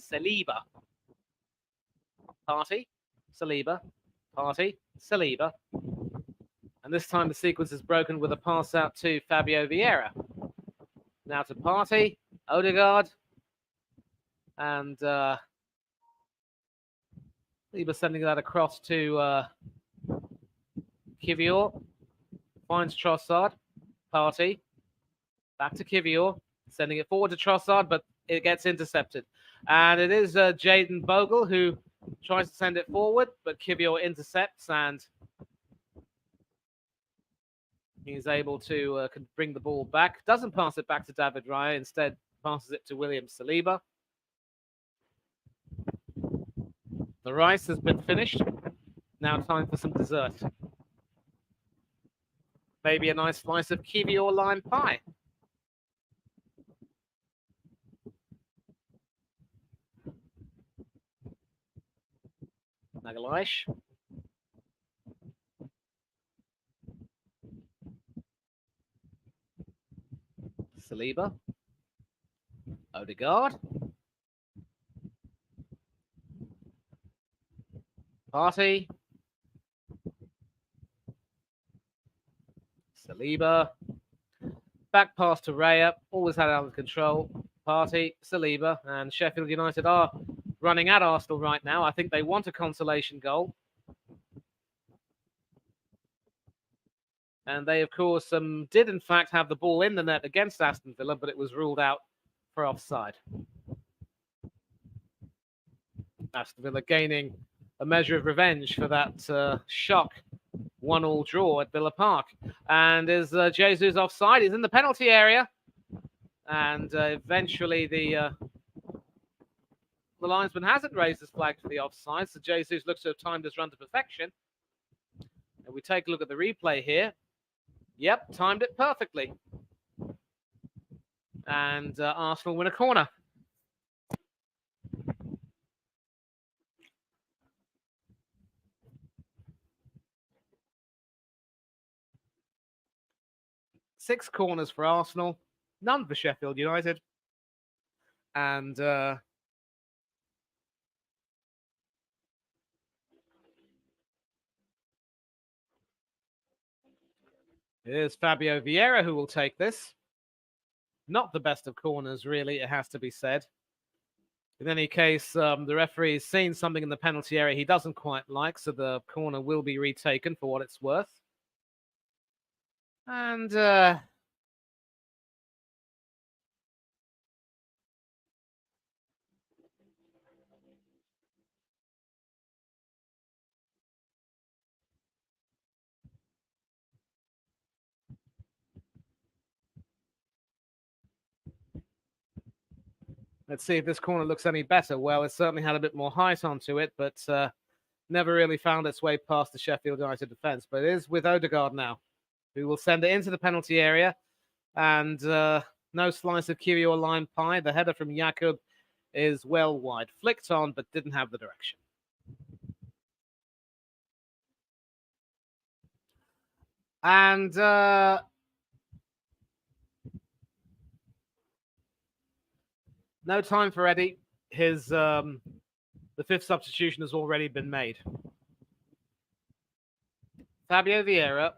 Saliba. Partey. Saliba. Partey. Saliba. And this time the sequence is broken with a pass out to Fabio Vieira. Now to Partey. Odegaard. And Saliba sending that across to Kivior. Finds Trossard. Partey. Back to Kivior. Sending it forward to Trossard, but it gets intercepted. And it is Jayden Bogle who tries to send it forward, but Kivior intercepts and he's able to bring the ball back. Doesn't pass it back to David Raya. Instead, passes it to William Saliba. The rice has been finished. Now time for some dessert. Maybe a nice slice of kiwi or lime pie. Magalhaes. Saliba. Odegaard. Partey. Saliba. Back pass to Raya. Always had it under control. Partey, Saliba, and Sheffield United are running at Arsenal right now. I think they want a consolation goal. And they, of course, did in fact have the ball in the net against Aston Villa, but it was ruled out for offside. Aston Villa gaining a measure of revenge for that shock 1-1 draw at Villa Park. And is Jesus offside? He's in the penalty area. And eventually the linesman hasn't raised his flag for the offside, so Jesus looks to have timed his run to perfection. And we take a look at the replay here. Yep, timed it perfectly. And Arsenal win a corner. Six corners for Arsenal, none for Sheffield United. And here's Fabio Vieira who will take this. Not the best of corners, really, it has to be said. In any case, the referee has seen something in the penalty area he doesn't quite like, so the corner will be retaken for what it's worth. And let's see if this corner looks any better. Well, it certainly had a bit more height onto it, but never really found its way past the Sheffield United defence. But it is with Odegaard now, who will send it into the penalty area. And no slice of kiwi or lime pie. The header from Jakub is well wide. Flicked on, but didn't have the direction. And no time for Eddie. His the fifth substitution has already been made. Fabio Vieira,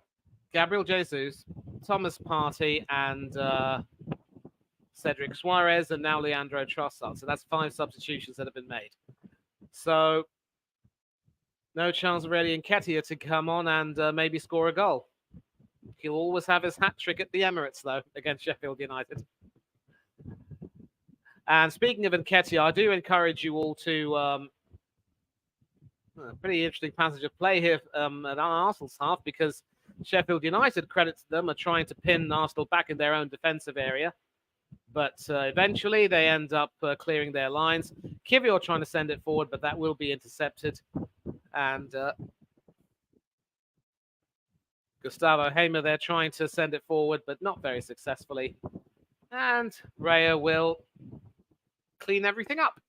Gabriel Jesus, Thomas Partey, and Cedric Suarez, and now Leandro Trossard. So that's 5 substitutions that have been made. So no chance for Eddie Nketiah to come on and maybe score a goal. He'll always have his hat trick at the Emirates, though, against Sheffield United. And speaking of Nketiah, I do encourage you all to a pretty interesting passage of play here at Arsenal's half, because Sheffield United, credit to them, are trying to pin Arsenal back in their own defensive area. But eventually they end up clearing their lines. Kiwior trying to send it forward, but that will be intercepted. And Gustavo Hamer, they're trying to send it forward, but not very successfully. And Raya will clean everything up.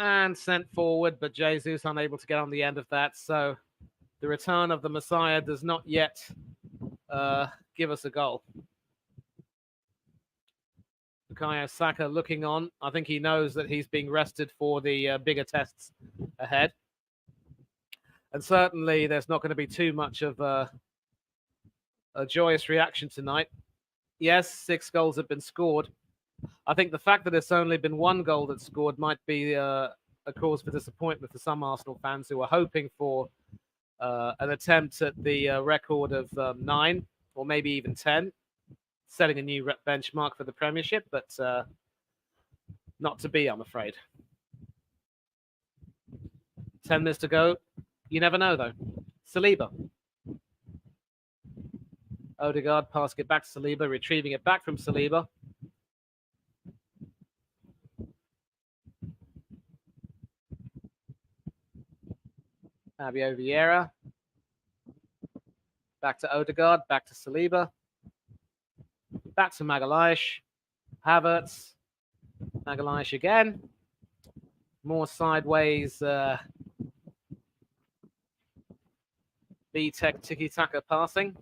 And sent forward, but Jesus unable to get on the end of that. So the return of the Messiah does not yet give us a goal. Bukayo Saka looking on. I think he knows that he's being rested for the bigger tests ahead. And certainly there's not going to be too much of a joyous reaction tonight. Yes, 6 goals have been scored. I think the fact that it's only been 1 goal that's scored might be a cause for disappointment for some Arsenal fans who are hoping for an attempt at the record of 9 or maybe even 10, setting a new benchmark for the Premiership, but not to be, I'm afraid. 10 minutes to go. You never know, though. Saliba. Odegaard passing it back to Saliba, retrieving it back from Saliba. Fabio Vieira. Back to Odegaard, back to Saliba. Back to Magalhaes. Havertz. Magalhaes again. More sideways B-Tech tiki-taka passing.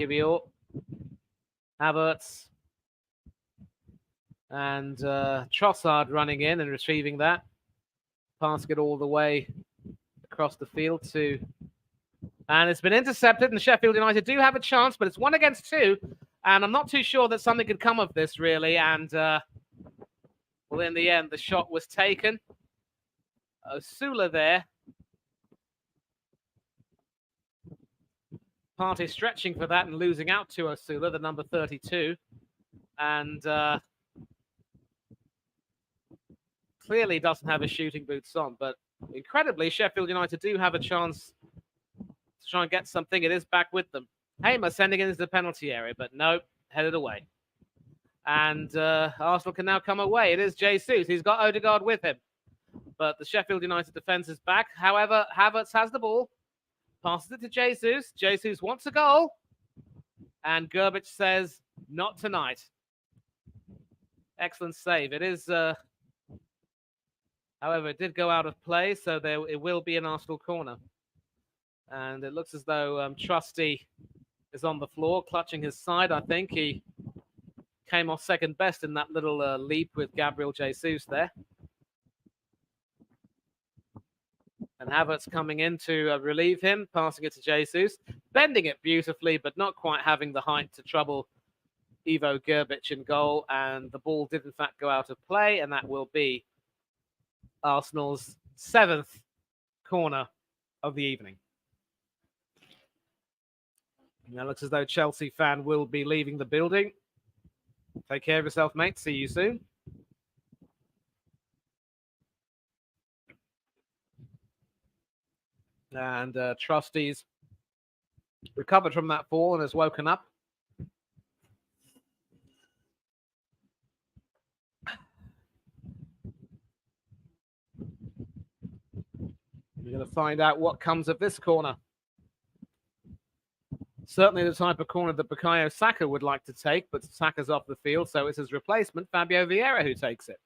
Kiwior, Havertz, and Trossard running in and retrieving that. Passing it all the way across the field to... And it's been intercepted, and Sheffield United do have a chance, but it's 1 against 2. And I'm not too sure that something could come of this, really. And, well, in the end, the shot was taken. Osula there. Partey stretching for that and losing out to Osula, the number 32. And clearly doesn't have his shooting boots on. But incredibly, Sheffield United do have a chance to try and get something. It is back with them. Hamer sending it into the penalty area, but no, headed away. And Arsenal can now come away. It is Jesus. He's got Odegaard with him. But the Sheffield United defence is back. However, Havertz has the ball. Passes it to Jesus. Jesus wants a goal. And Gerbic says, not tonight. Excellent save. It is, however, it did go out of play, so it will be an Arsenal corner. And it looks as though Trusty is on the floor, clutching his side. I think he came off second best in that little leap with Gabriel Jesus there. And Havertz coming in to relieve him, passing it to Jesus, bending it beautifully, but not quite having the height to trouble Ivo Gerbic in goal. And the ball did, in fact, go out of play, and that will be Arsenal's 7th corner of the evening. Now it looks as though Chelsea fan will be leaving the building. Take care of yourself, mate. See you soon. And Trusty's recovered from that fall and has woken up. We're going to find out what comes of this corner. Certainly the type of corner that Bukayo Saka would like to take, but Saka's off the field, so it's his replacement, Fabio Vieira, who takes it.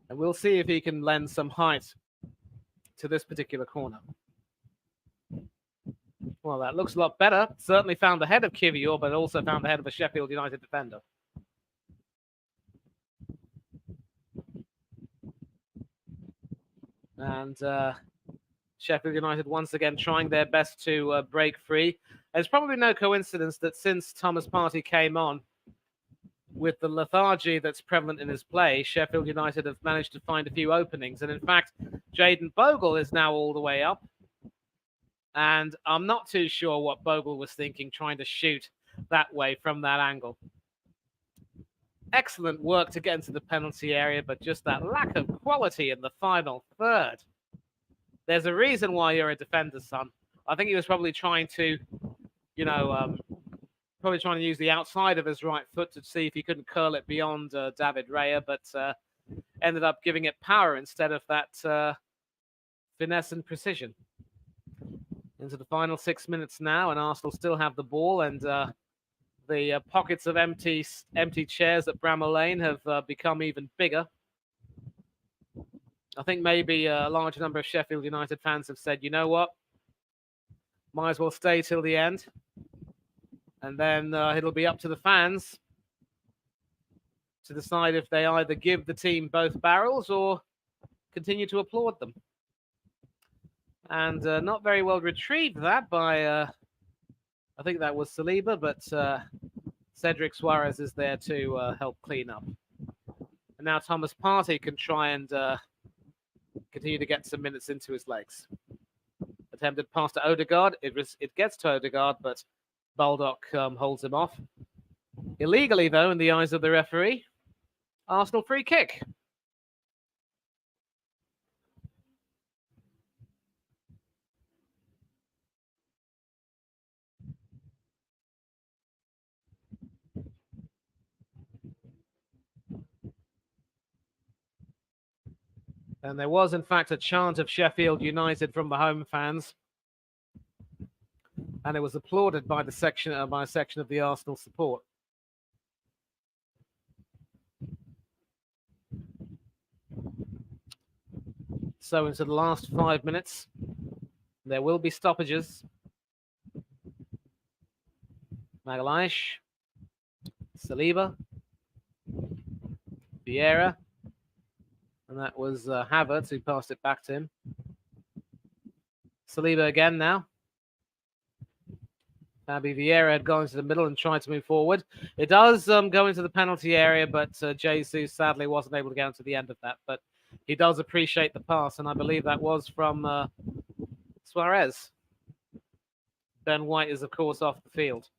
And we'll see if he can lend some height to this particular corner. Well, that looks a lot better. Certainly found the head of Kiwior, but also found the head of a Sheffield United defender. And Sheffield United once again trying their best to break free. It's probably no coincidence that since Thomas Partey came on, with the lethargy that's prevalent in his play, Sheffield United have managed to find a few openings. And in fact, Jayden Bogle is now all the way up. And I'm not too sure what Bogle was thinking, trying to shoot that way from that angle. Excellent work to get into the penalty area, but just that lack of quality in the final third. There's a reason why you're a defender, son. I think he was probably trying to, probably trying to use the outside of his right foot to see if he couldn't curl it beyond David Raya, but ended up giving it power instead of that finesse and precision. Into the final 6 minutes now, and Arsenal still have the ball, and the pockets of empty chairs at Bramall Lane have become even bigger. I think maybe a large number of Sheffield United fans have said, you know what, might as well stay till the end. And then it'll be up to the fans to decide if they either give the team both barrels or continue to applaud them. And not very well retrieved that by, I think that was Saliba, but Cedric Suarez is there to help clean up. And now Thomas Partey can try and continue to get some minutes into his legs. Attempted pass to Odegaard. It gets to Odegaard, but Baldock holds him off. Illegally, though, in the eyes of the referee. Arsenal free kick. And there was, in fact, a chant of Sheffield United from the home fans. And it was applauded by a section of the Arsenal support. So into the last 5 minutes There will be stoppages. Magalhaes, Saliba, Vieira, and that was Havertz who passed it back to him. Saliba again now. Fabi Vieira had gone into the middle and tried to move forward. It does go into the penalty area, but Jesus sadly wasn't able to get to the end of that. But he does appreciate the pass, and I believe that was from Suarez. Ben White is, of course, off the field.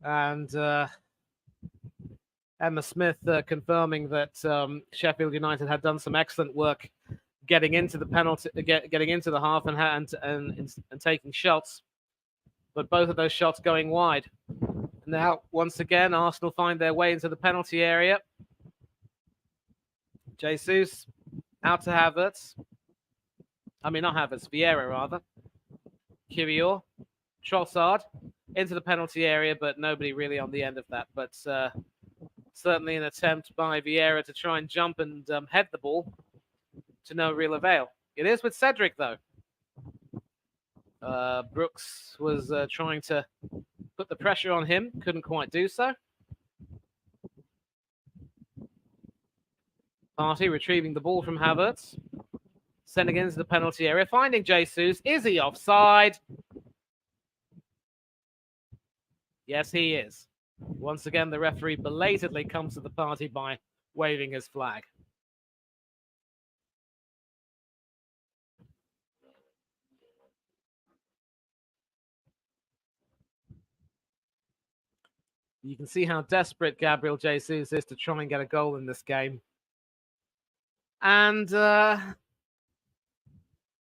And Emma Smith confirming that Sheffield United had done some excellent work getting into the penalty, getting into the half and taking shots, but both of those shots going wide. Now, once again, Arsenal find their way into the penalty area. Jesus out to Havertz. I mean, not Havertz, Vieira rather. Kirior, Trossard into the penalty area, but nobody really on the end of that. But certainly an attempt by Vieira to try and jump and head the ball to no real avail. It is with Cedric, though. Brooks was trying to put the pressure on him, couldn't quite do so. Partey retrieving the ball from Havertz, sending it into the penalty area, finding Jesus. Is he offside? Yes, he is. Once again, the referee belatedly comes to the party by waving his flag. You can see how desperate Gabriel Jesus is to try and get a goal in this game. And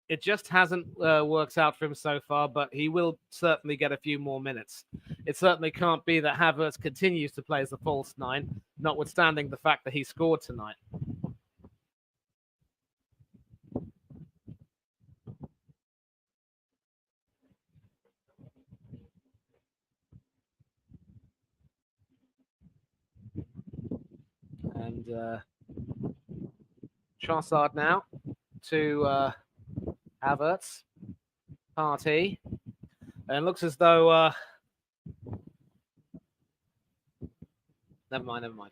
it just hasn't worked out for him so far, but he will certainly get a few more minutes. It certainly can't be that Havertz continues to play as a false nine, notwithstanding the fact that he scored tonight. And Trossard now to Havertz. Partey. And it looks as though... Never mind.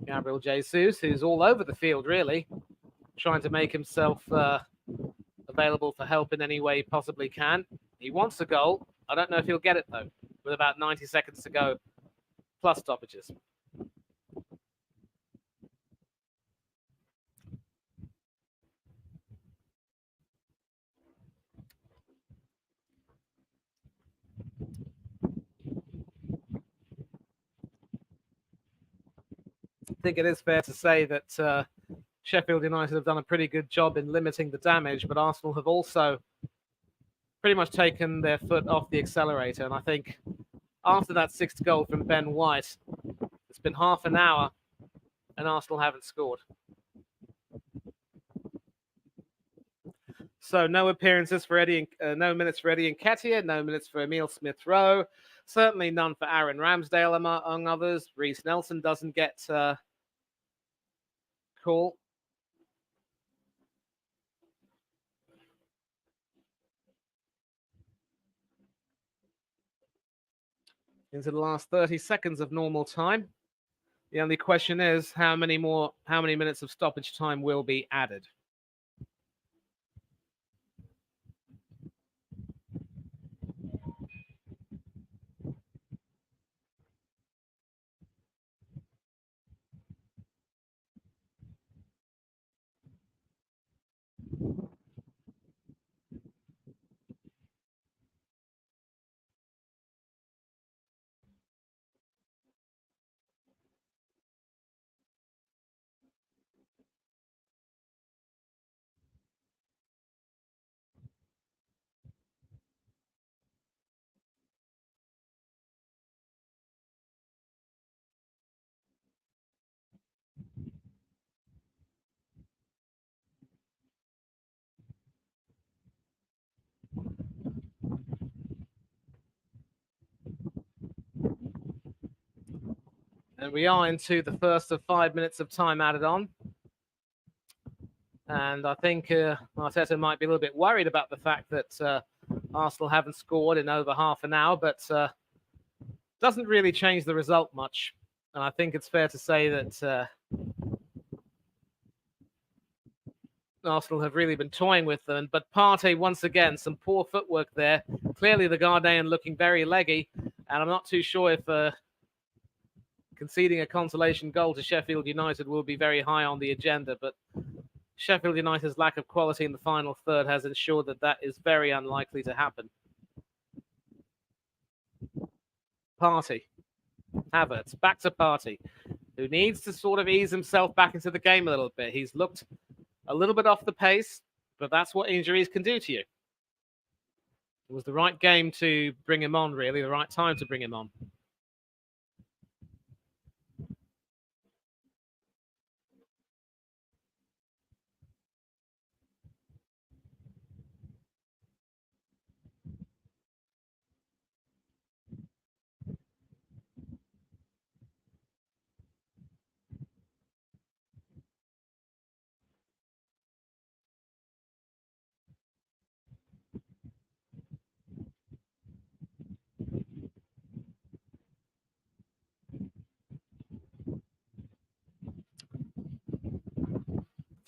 Gabriel Jesus, who's all over the field, really, trying to make himself available for help in any way he possibly can. He wants a goal. I don't know if he'll get it, though, with about 90 seconds to go, plus stoppages. I think it is fair to say that Sheffield United have done a pretty good job in limiting the damage, but Arsenal have also pretty much taken their foot off the accelerator. And I think after that sixth goal from Ben White, it's been half an hour and Arsenal haven't scored. So no appearances for Eddie, no minutes for Eddie Nketiah, no minutes for Emile Smith-Rowe, certainly none for Aaron Ramsdale, among others. Reece Nelson doesn't get call. Into the last 30 seconds of normal time. The only question is how many minutes of stoppage time will be added. And we are into the first of 5 minutes of time added on. And I think Arteta might be a little bit worried about the fact that Arsenal haven't scored in over half an hour, but doesn't really change the result much. And I think it's fair to say that Arsenal have really been toying with them. But Partey, once again, some poor footwork there. Clearly the Ghanaian looking very leggy. And I'm not too sure if conceding a consolation goal to Sheffield United will be very high on the agenda. But Sheffield United's lack of quality in the final third has ensured that that is very unlikely to happen. Partey. Havertz. Back to Partey, who needs to sort of ease himself back into the game a little bit. He's looked a little bit off the pace, but that's what injuries can do to you. It was the right game to bring him on, really, the right time to bring him on.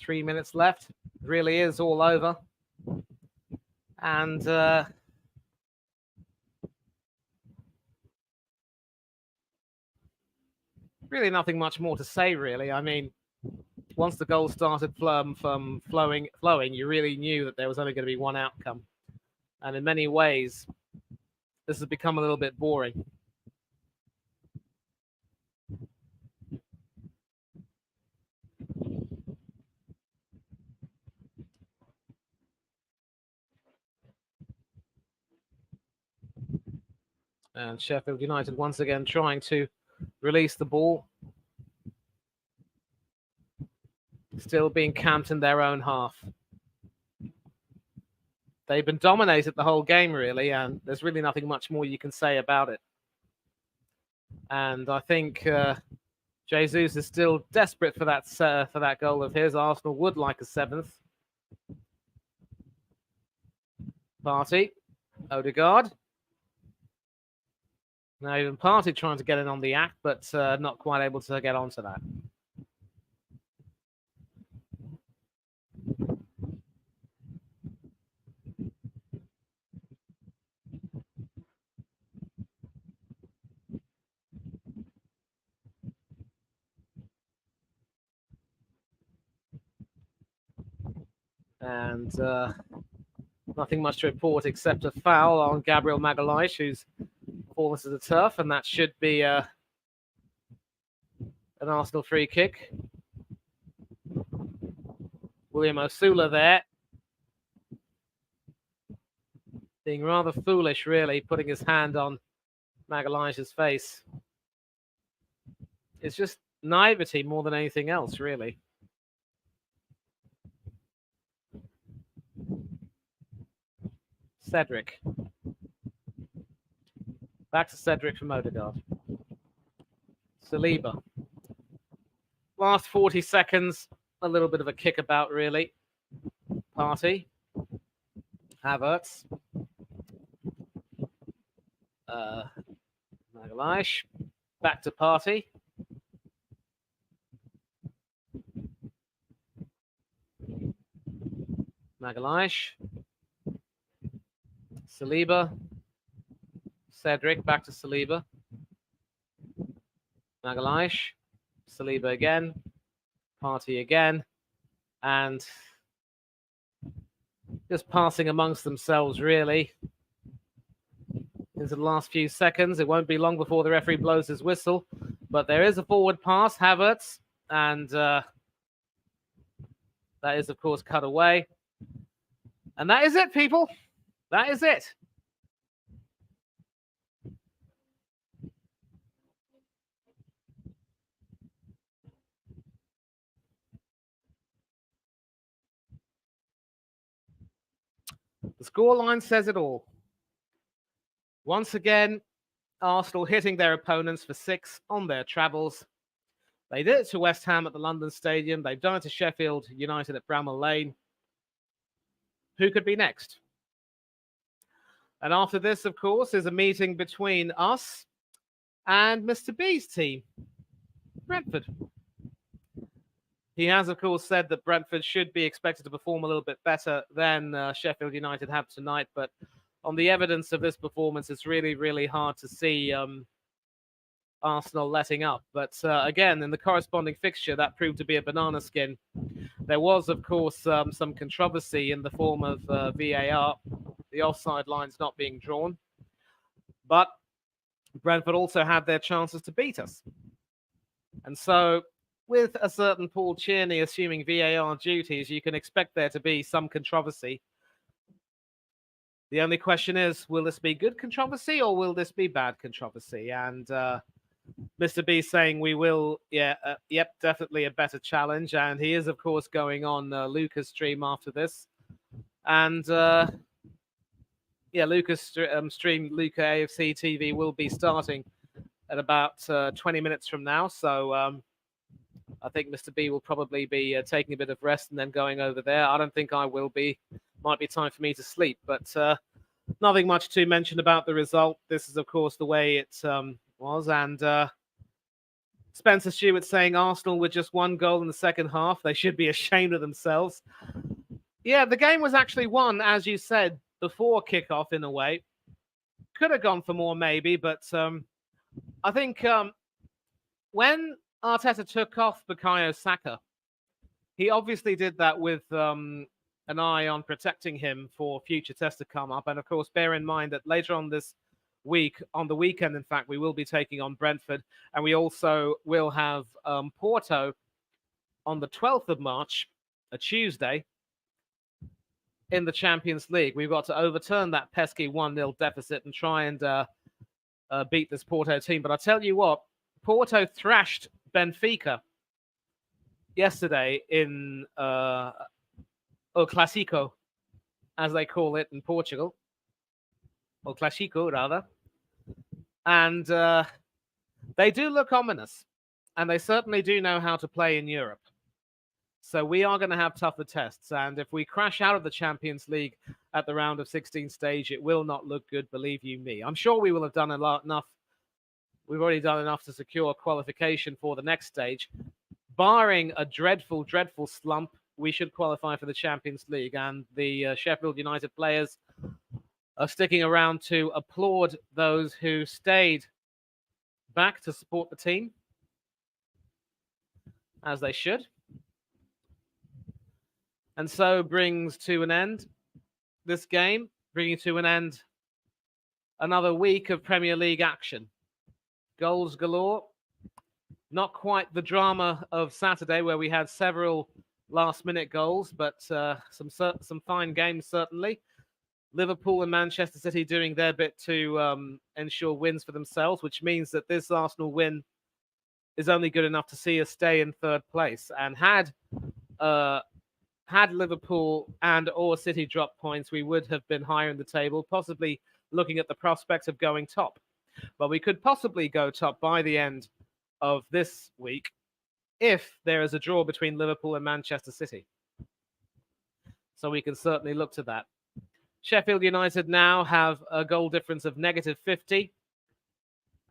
Three minutes left. It really is all over. And really nothing much more to say, really. I mean, once the goal started flowing, you really knew that there was only going to be one outcome. And in many ways, this has become a little bit boring. And Sheffield United once again trying to release the ball. Still being camped in their own half. They've been dominated the whole game, really, and there's really nothing much more you can say about it. And I think Jesus is still desperate for that goal of his. Arsenal would like a seventh. Partey, Odegaard. Now even Partey trying to get in on the act, but not quite able to get onto that. And nothing much to report except a foul on Gabriel Magalhaes, who's fallen to the turf, and that should be an Arsenal free kick. William Osula there, being rather foolish, really, putting his hand on Magalhaes' face. It's just naivety more than anything else, really. Cedric. Back to Cedric from Odegaard. Saliba. Last 40 seconds, a little bit of a kickabout, really. Partey. Havertz. Magalhaes. Back to Partey. Magalhaes. Saliba. Cedric, back to Saliba. Magalhaes. Saliba again. Partey again. And just passing amongst themselves, really. Into the last few seconds. It won't be long before the referee blows his whistle. But there is a forward pass, Havertz. And that is, of course, cut away. And that is it, people. That is it. The scoreline says it all. Once again, Arsenal hitting their opponents for 6 on their travels. They did it to West Ham at the London Stadium. They've done it to Sheffield United at Bramall Lane. Who could be next? And after this, of course, is a meeting between us and Mr. B's team, Brentford. He has, of course, said that Brentford should be expected to perform a little bit better than Sheffield United have tonight. But on the evidence of this performance, it's really, really hard to see Arsenal letting up. But again, in the corresponding fixture, that proved to be a banana skin. There was, of course, some controversy in the form of VAR, the offside lines not being drawn. But Brentford also had their chances to beat us. And so, with a certain Paul Tierney assuming VAR duties, you can expect there to be some controversy. The only question is, will this be good controversy or will this be bad controversy? And Mr. B saying we will, yep, definitely a better challenge. And he is, of course, going on Luca's stream after this. And Luca's stream, Luca AFC TV, will be starting at about 20 minutes from now. So I think Mr. B will probably be taking a bit of rest and then going over there. I don't think I will be. Might be time for me to sleep. But nothing much to mention about the result. This is, of course, the way it was. And Spencer Stewart saying Arsenal with just 1 goal in the second half. They should be ashamed of themselves. Yeah, the game was actually won, as you said, before kickoff in a way. Could have gone for more maybe, but I think when Arteta took off Bukayo Saka, he obviously did that with an eye on protecting him for future tests to come up. And of course, bear in mind that later on this week, on the weekend, in fact, we will be taking on Brentford. And we also will have Porto on the 12th of March, a Tuesday, in the Champions League. We've got to overturn that pesky 1-0 deficit and try and beat this Porto team. But I tell you what, Porto thrashed Benfica yesterday in O Clásico, as they call it in Portugal. O Clásico, rather. And they do look ominous. And they certainly do know how to play in Europe. So we are going to have tougher tests. And if we crash out of the Champions League at the round of 16 stage, it will not look good, believe you me. I'm sure we will have done enough. We've already done enough to secure qualification for the next stage. Barring a dreadful, dreadful slump, we should qualify for the Champions League. And the Sheffield United players are sticking around to applaud those who stayed back to support the team, as they should. And so brings to an end this game, bringing to an end another week of Premier League action. Goals galore. Not quite the drama of Saturday, where we had several last-minute goals, but some fine games, certainly. Liverpool and Manchester City doing their bit to ensure wins for themselves, which means that this Arsenal win is only good enough to see us stay in third place. And had Liverpool and or City dropped points, we would have been higher in the table, possibly looking at the prospect of going top. But we could possibly go top by the end of this week if there is a draw between Liverpool and Manchester City. So we can certainly look to that. Sheffield United now have a goal difference of -50,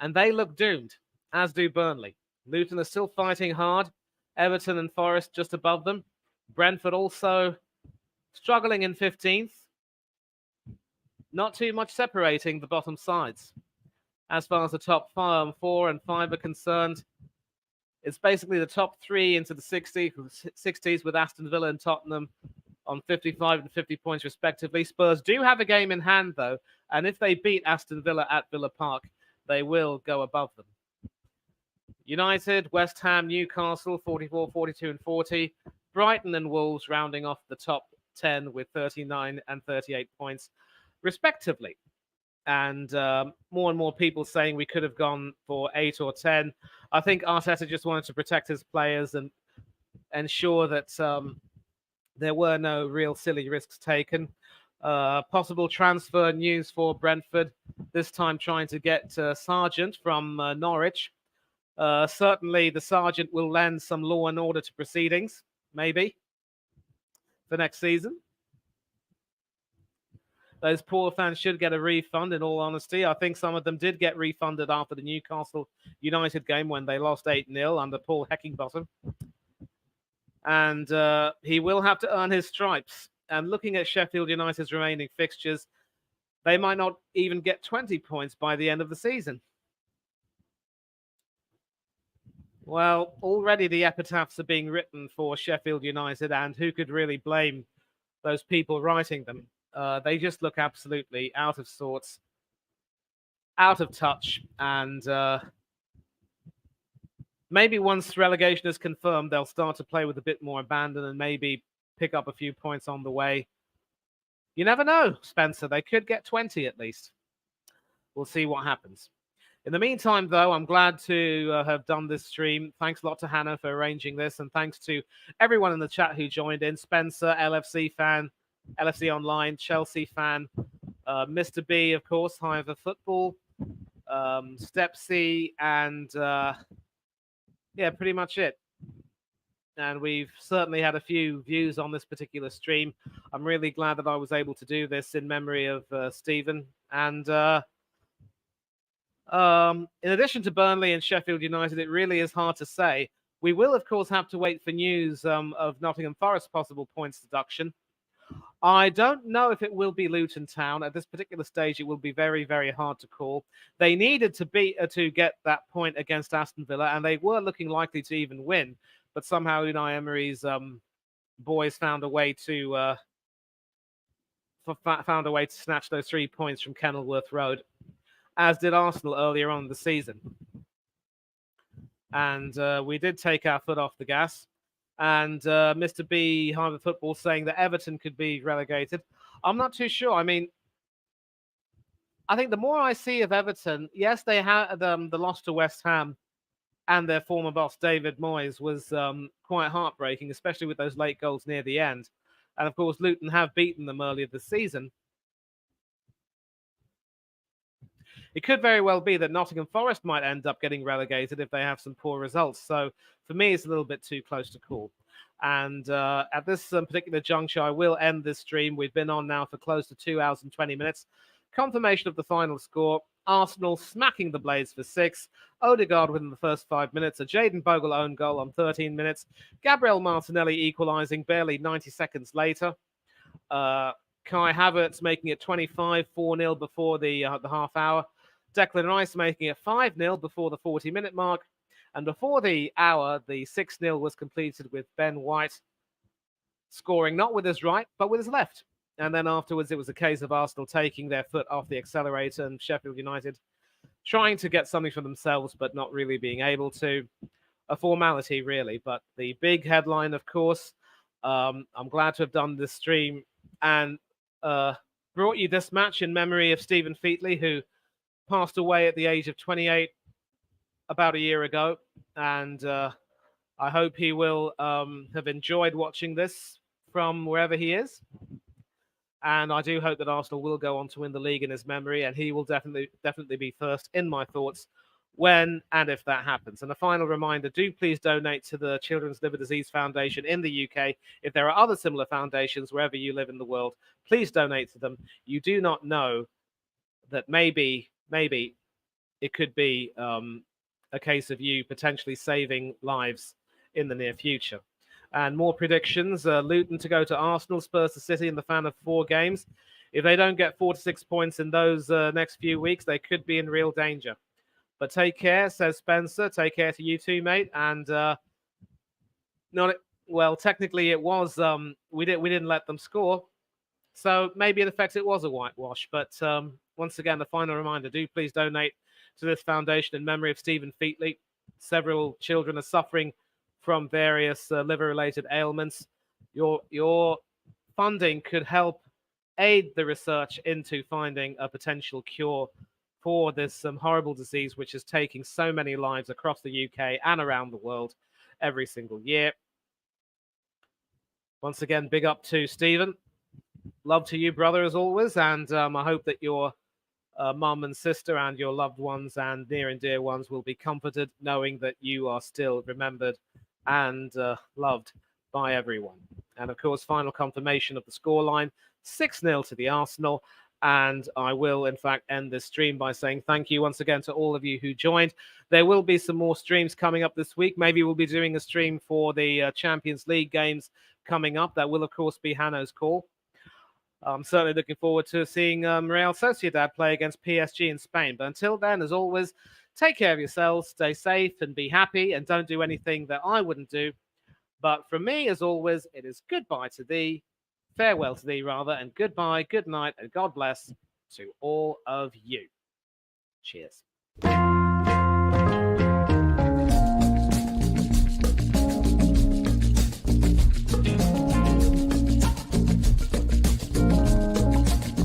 and they look doomed, as do Burnley. Luton are still fighting hard. Everton and Forest just above them. Brentford also struggling in 15th. Not too much separating the bottom sides. As far as the top 4 and 5 are concerned, it's basically the top 3 into the 60s with Aston Villa and Tottenham on 55 and 50 points respectively. Spurs do have a game in hand, though, and if they beat Aston Villa at Villa Park, they will go above them. United, West Ham, Newcastle, 44, 42 and 40. Brighton and Wolves rounding off the top 10 with 39 and 38 points, respectively. And more and more people saying we could have gone for 8 or 10. I think Arteta just wanted to protect his players and ensure that there were no real silly risks taken. Possible transfer news for Brentford, this time trying to get Sargent from Norwich. Certainly, the Sergeant will lend some law and order to proceedings, maybe, for next season. Those poor fans should get a refund, in all honesty. I think some of them did get refunded after the Newcastle United game when they lost 8-0 under Paul Heckingbottom. And he will have to earn his stripes. And looking at Sheffield United's remaining fixtures, they might not even get 20 points by the end of the season. Well, already the epitaphs are being written for Sheffield United, and who could really blame those people writing them? They just look absolutely out of sorts, out of touch, and maybe once relegation is confirmed, they'll start to play with a bit more abandon and maybe pick up a few points on the way. You never know, Spencer. They could get 20 at least. We'll see what happens. In the meantime, though, I'm glad to have done this stream. Thanks a lot to Hannah for arranging this, and thanks to everyone in the chat who joined in. Spencer, LFC fan, LFC Online, Chelsea fan, Mr. B, of course, Hiver Football, Step C, and yeah, pretty much it. And we've certainly had a few views on this particular stream. I'm really glad that I was able to do this in memory of Stephen. And in addition to Burnley and Sheffield United, it really is hard to say. We will, of course, have to wait for news of Nottingham Forest's possible points deduction. I don't know if it will be Luton Town. At this particular stage, it will be very, very hard to call. They needed to get that point against Aston Villa, and they were looking likely to even win. But somehow Unai Emery's boys found a way to snatch those 3 points from Kenilworth Road, as did Arsenal earlier on in the season. And we did take our foot off the gas. And Mr. B, Hiver Football, saying that Everton could be relegated. I'm not too sure. I mean, I think the more I see of Everton, yes, they had the loss to West Ham and their former boss, David Moyes, was quite heartbreaking, especially with those late goals near the end. And of course, Luton have beaten them earlier this season. It could very well be that Nottingham Forest might end up getting relegated if they have some poor results. So for me, it's a little bit too close to call. And at this particular juncture, I will end this stream. We've been on now for close to 2 hours and 20 minutes. Confirmation of the final score. Arsenal smacking the Blades for 6. Odegaard within the first 5 minutes. A Jayden Bogle own goal on 13 minutes. Gabriel Martinelli equalising barely 90 seconds later. Kai Havertz making it 25, 4-0 before the half hour. Declan Rice making it 5-0 before the 40-minute mark. And before the hour, the 6-0 was completed with Ben White scoring not with his right, but with his left. And then afterwards, it was a case of Arsenal taking their foot off the accelerator and Sheffield United trying to get something for themselves, but not really being able to. A formality, really. But the big headline, of course, I'm glad to have done this stream and brought you this match in memory of Stephen Featley, who passed away at the age of 28 about a year ago. And I hope he will have enjoyed watching this from wherever he is. And I do hope that Arsenal will go on to win the league in his memory, and he will definitely be first in my thoughts when and if that happens. And a final reminder, do please donate to the Children's Liver Disease Foundation in the UK. If there are other similar foundations wherever you live in the world, please donate to them. You do not know that maybe it could be a case of you potentially saving lives in the near future. And more predictions, Luton to go to Arsenal, Spurs to City in the span of 4 games. If they don't get 4 to 6 points in those next few weeks, they could be in real danger. But take care, says Spencer. Take care to you too, mate. And technically it was we didn't let them score. So maybe in effect it was a whitewash. But once again, the final reminder, do please donate to this foundation in memory of Stephen Featley. Several children are suffering from various liver-related ailments. Your funding could help aid the research into finding a potential cure for this horrible disease, which is taking so many lives across the UK and around the world every single year. Once again, big up to Stephen. Love to you, brother, as always. And I hope that your mum and sister and your loved ones and near and dear ones will be comforted knowing that you are still remembered and loved by everyone. And of course, final confirmation of the scoreline 6-0 to the Arsenal. And I will, in fact, end this stream by saying thank you once again to all of you who joined. There will be some more streams coming up this week. Maybe we'll be doing a stream for the Champions League games coming up. That will, of course, be Hanno's call. I'm certainly looking forward to seeing Real Sociedad play against PSG in Spain. But until then, as always, take care of yourselves, stay safe and be happy, and don't do anything that I wouldn't do. But from me, as always, it is goodbye to thee, farewell to thee, rather, and goodbye, good night, and God bless to all of you. Cheers.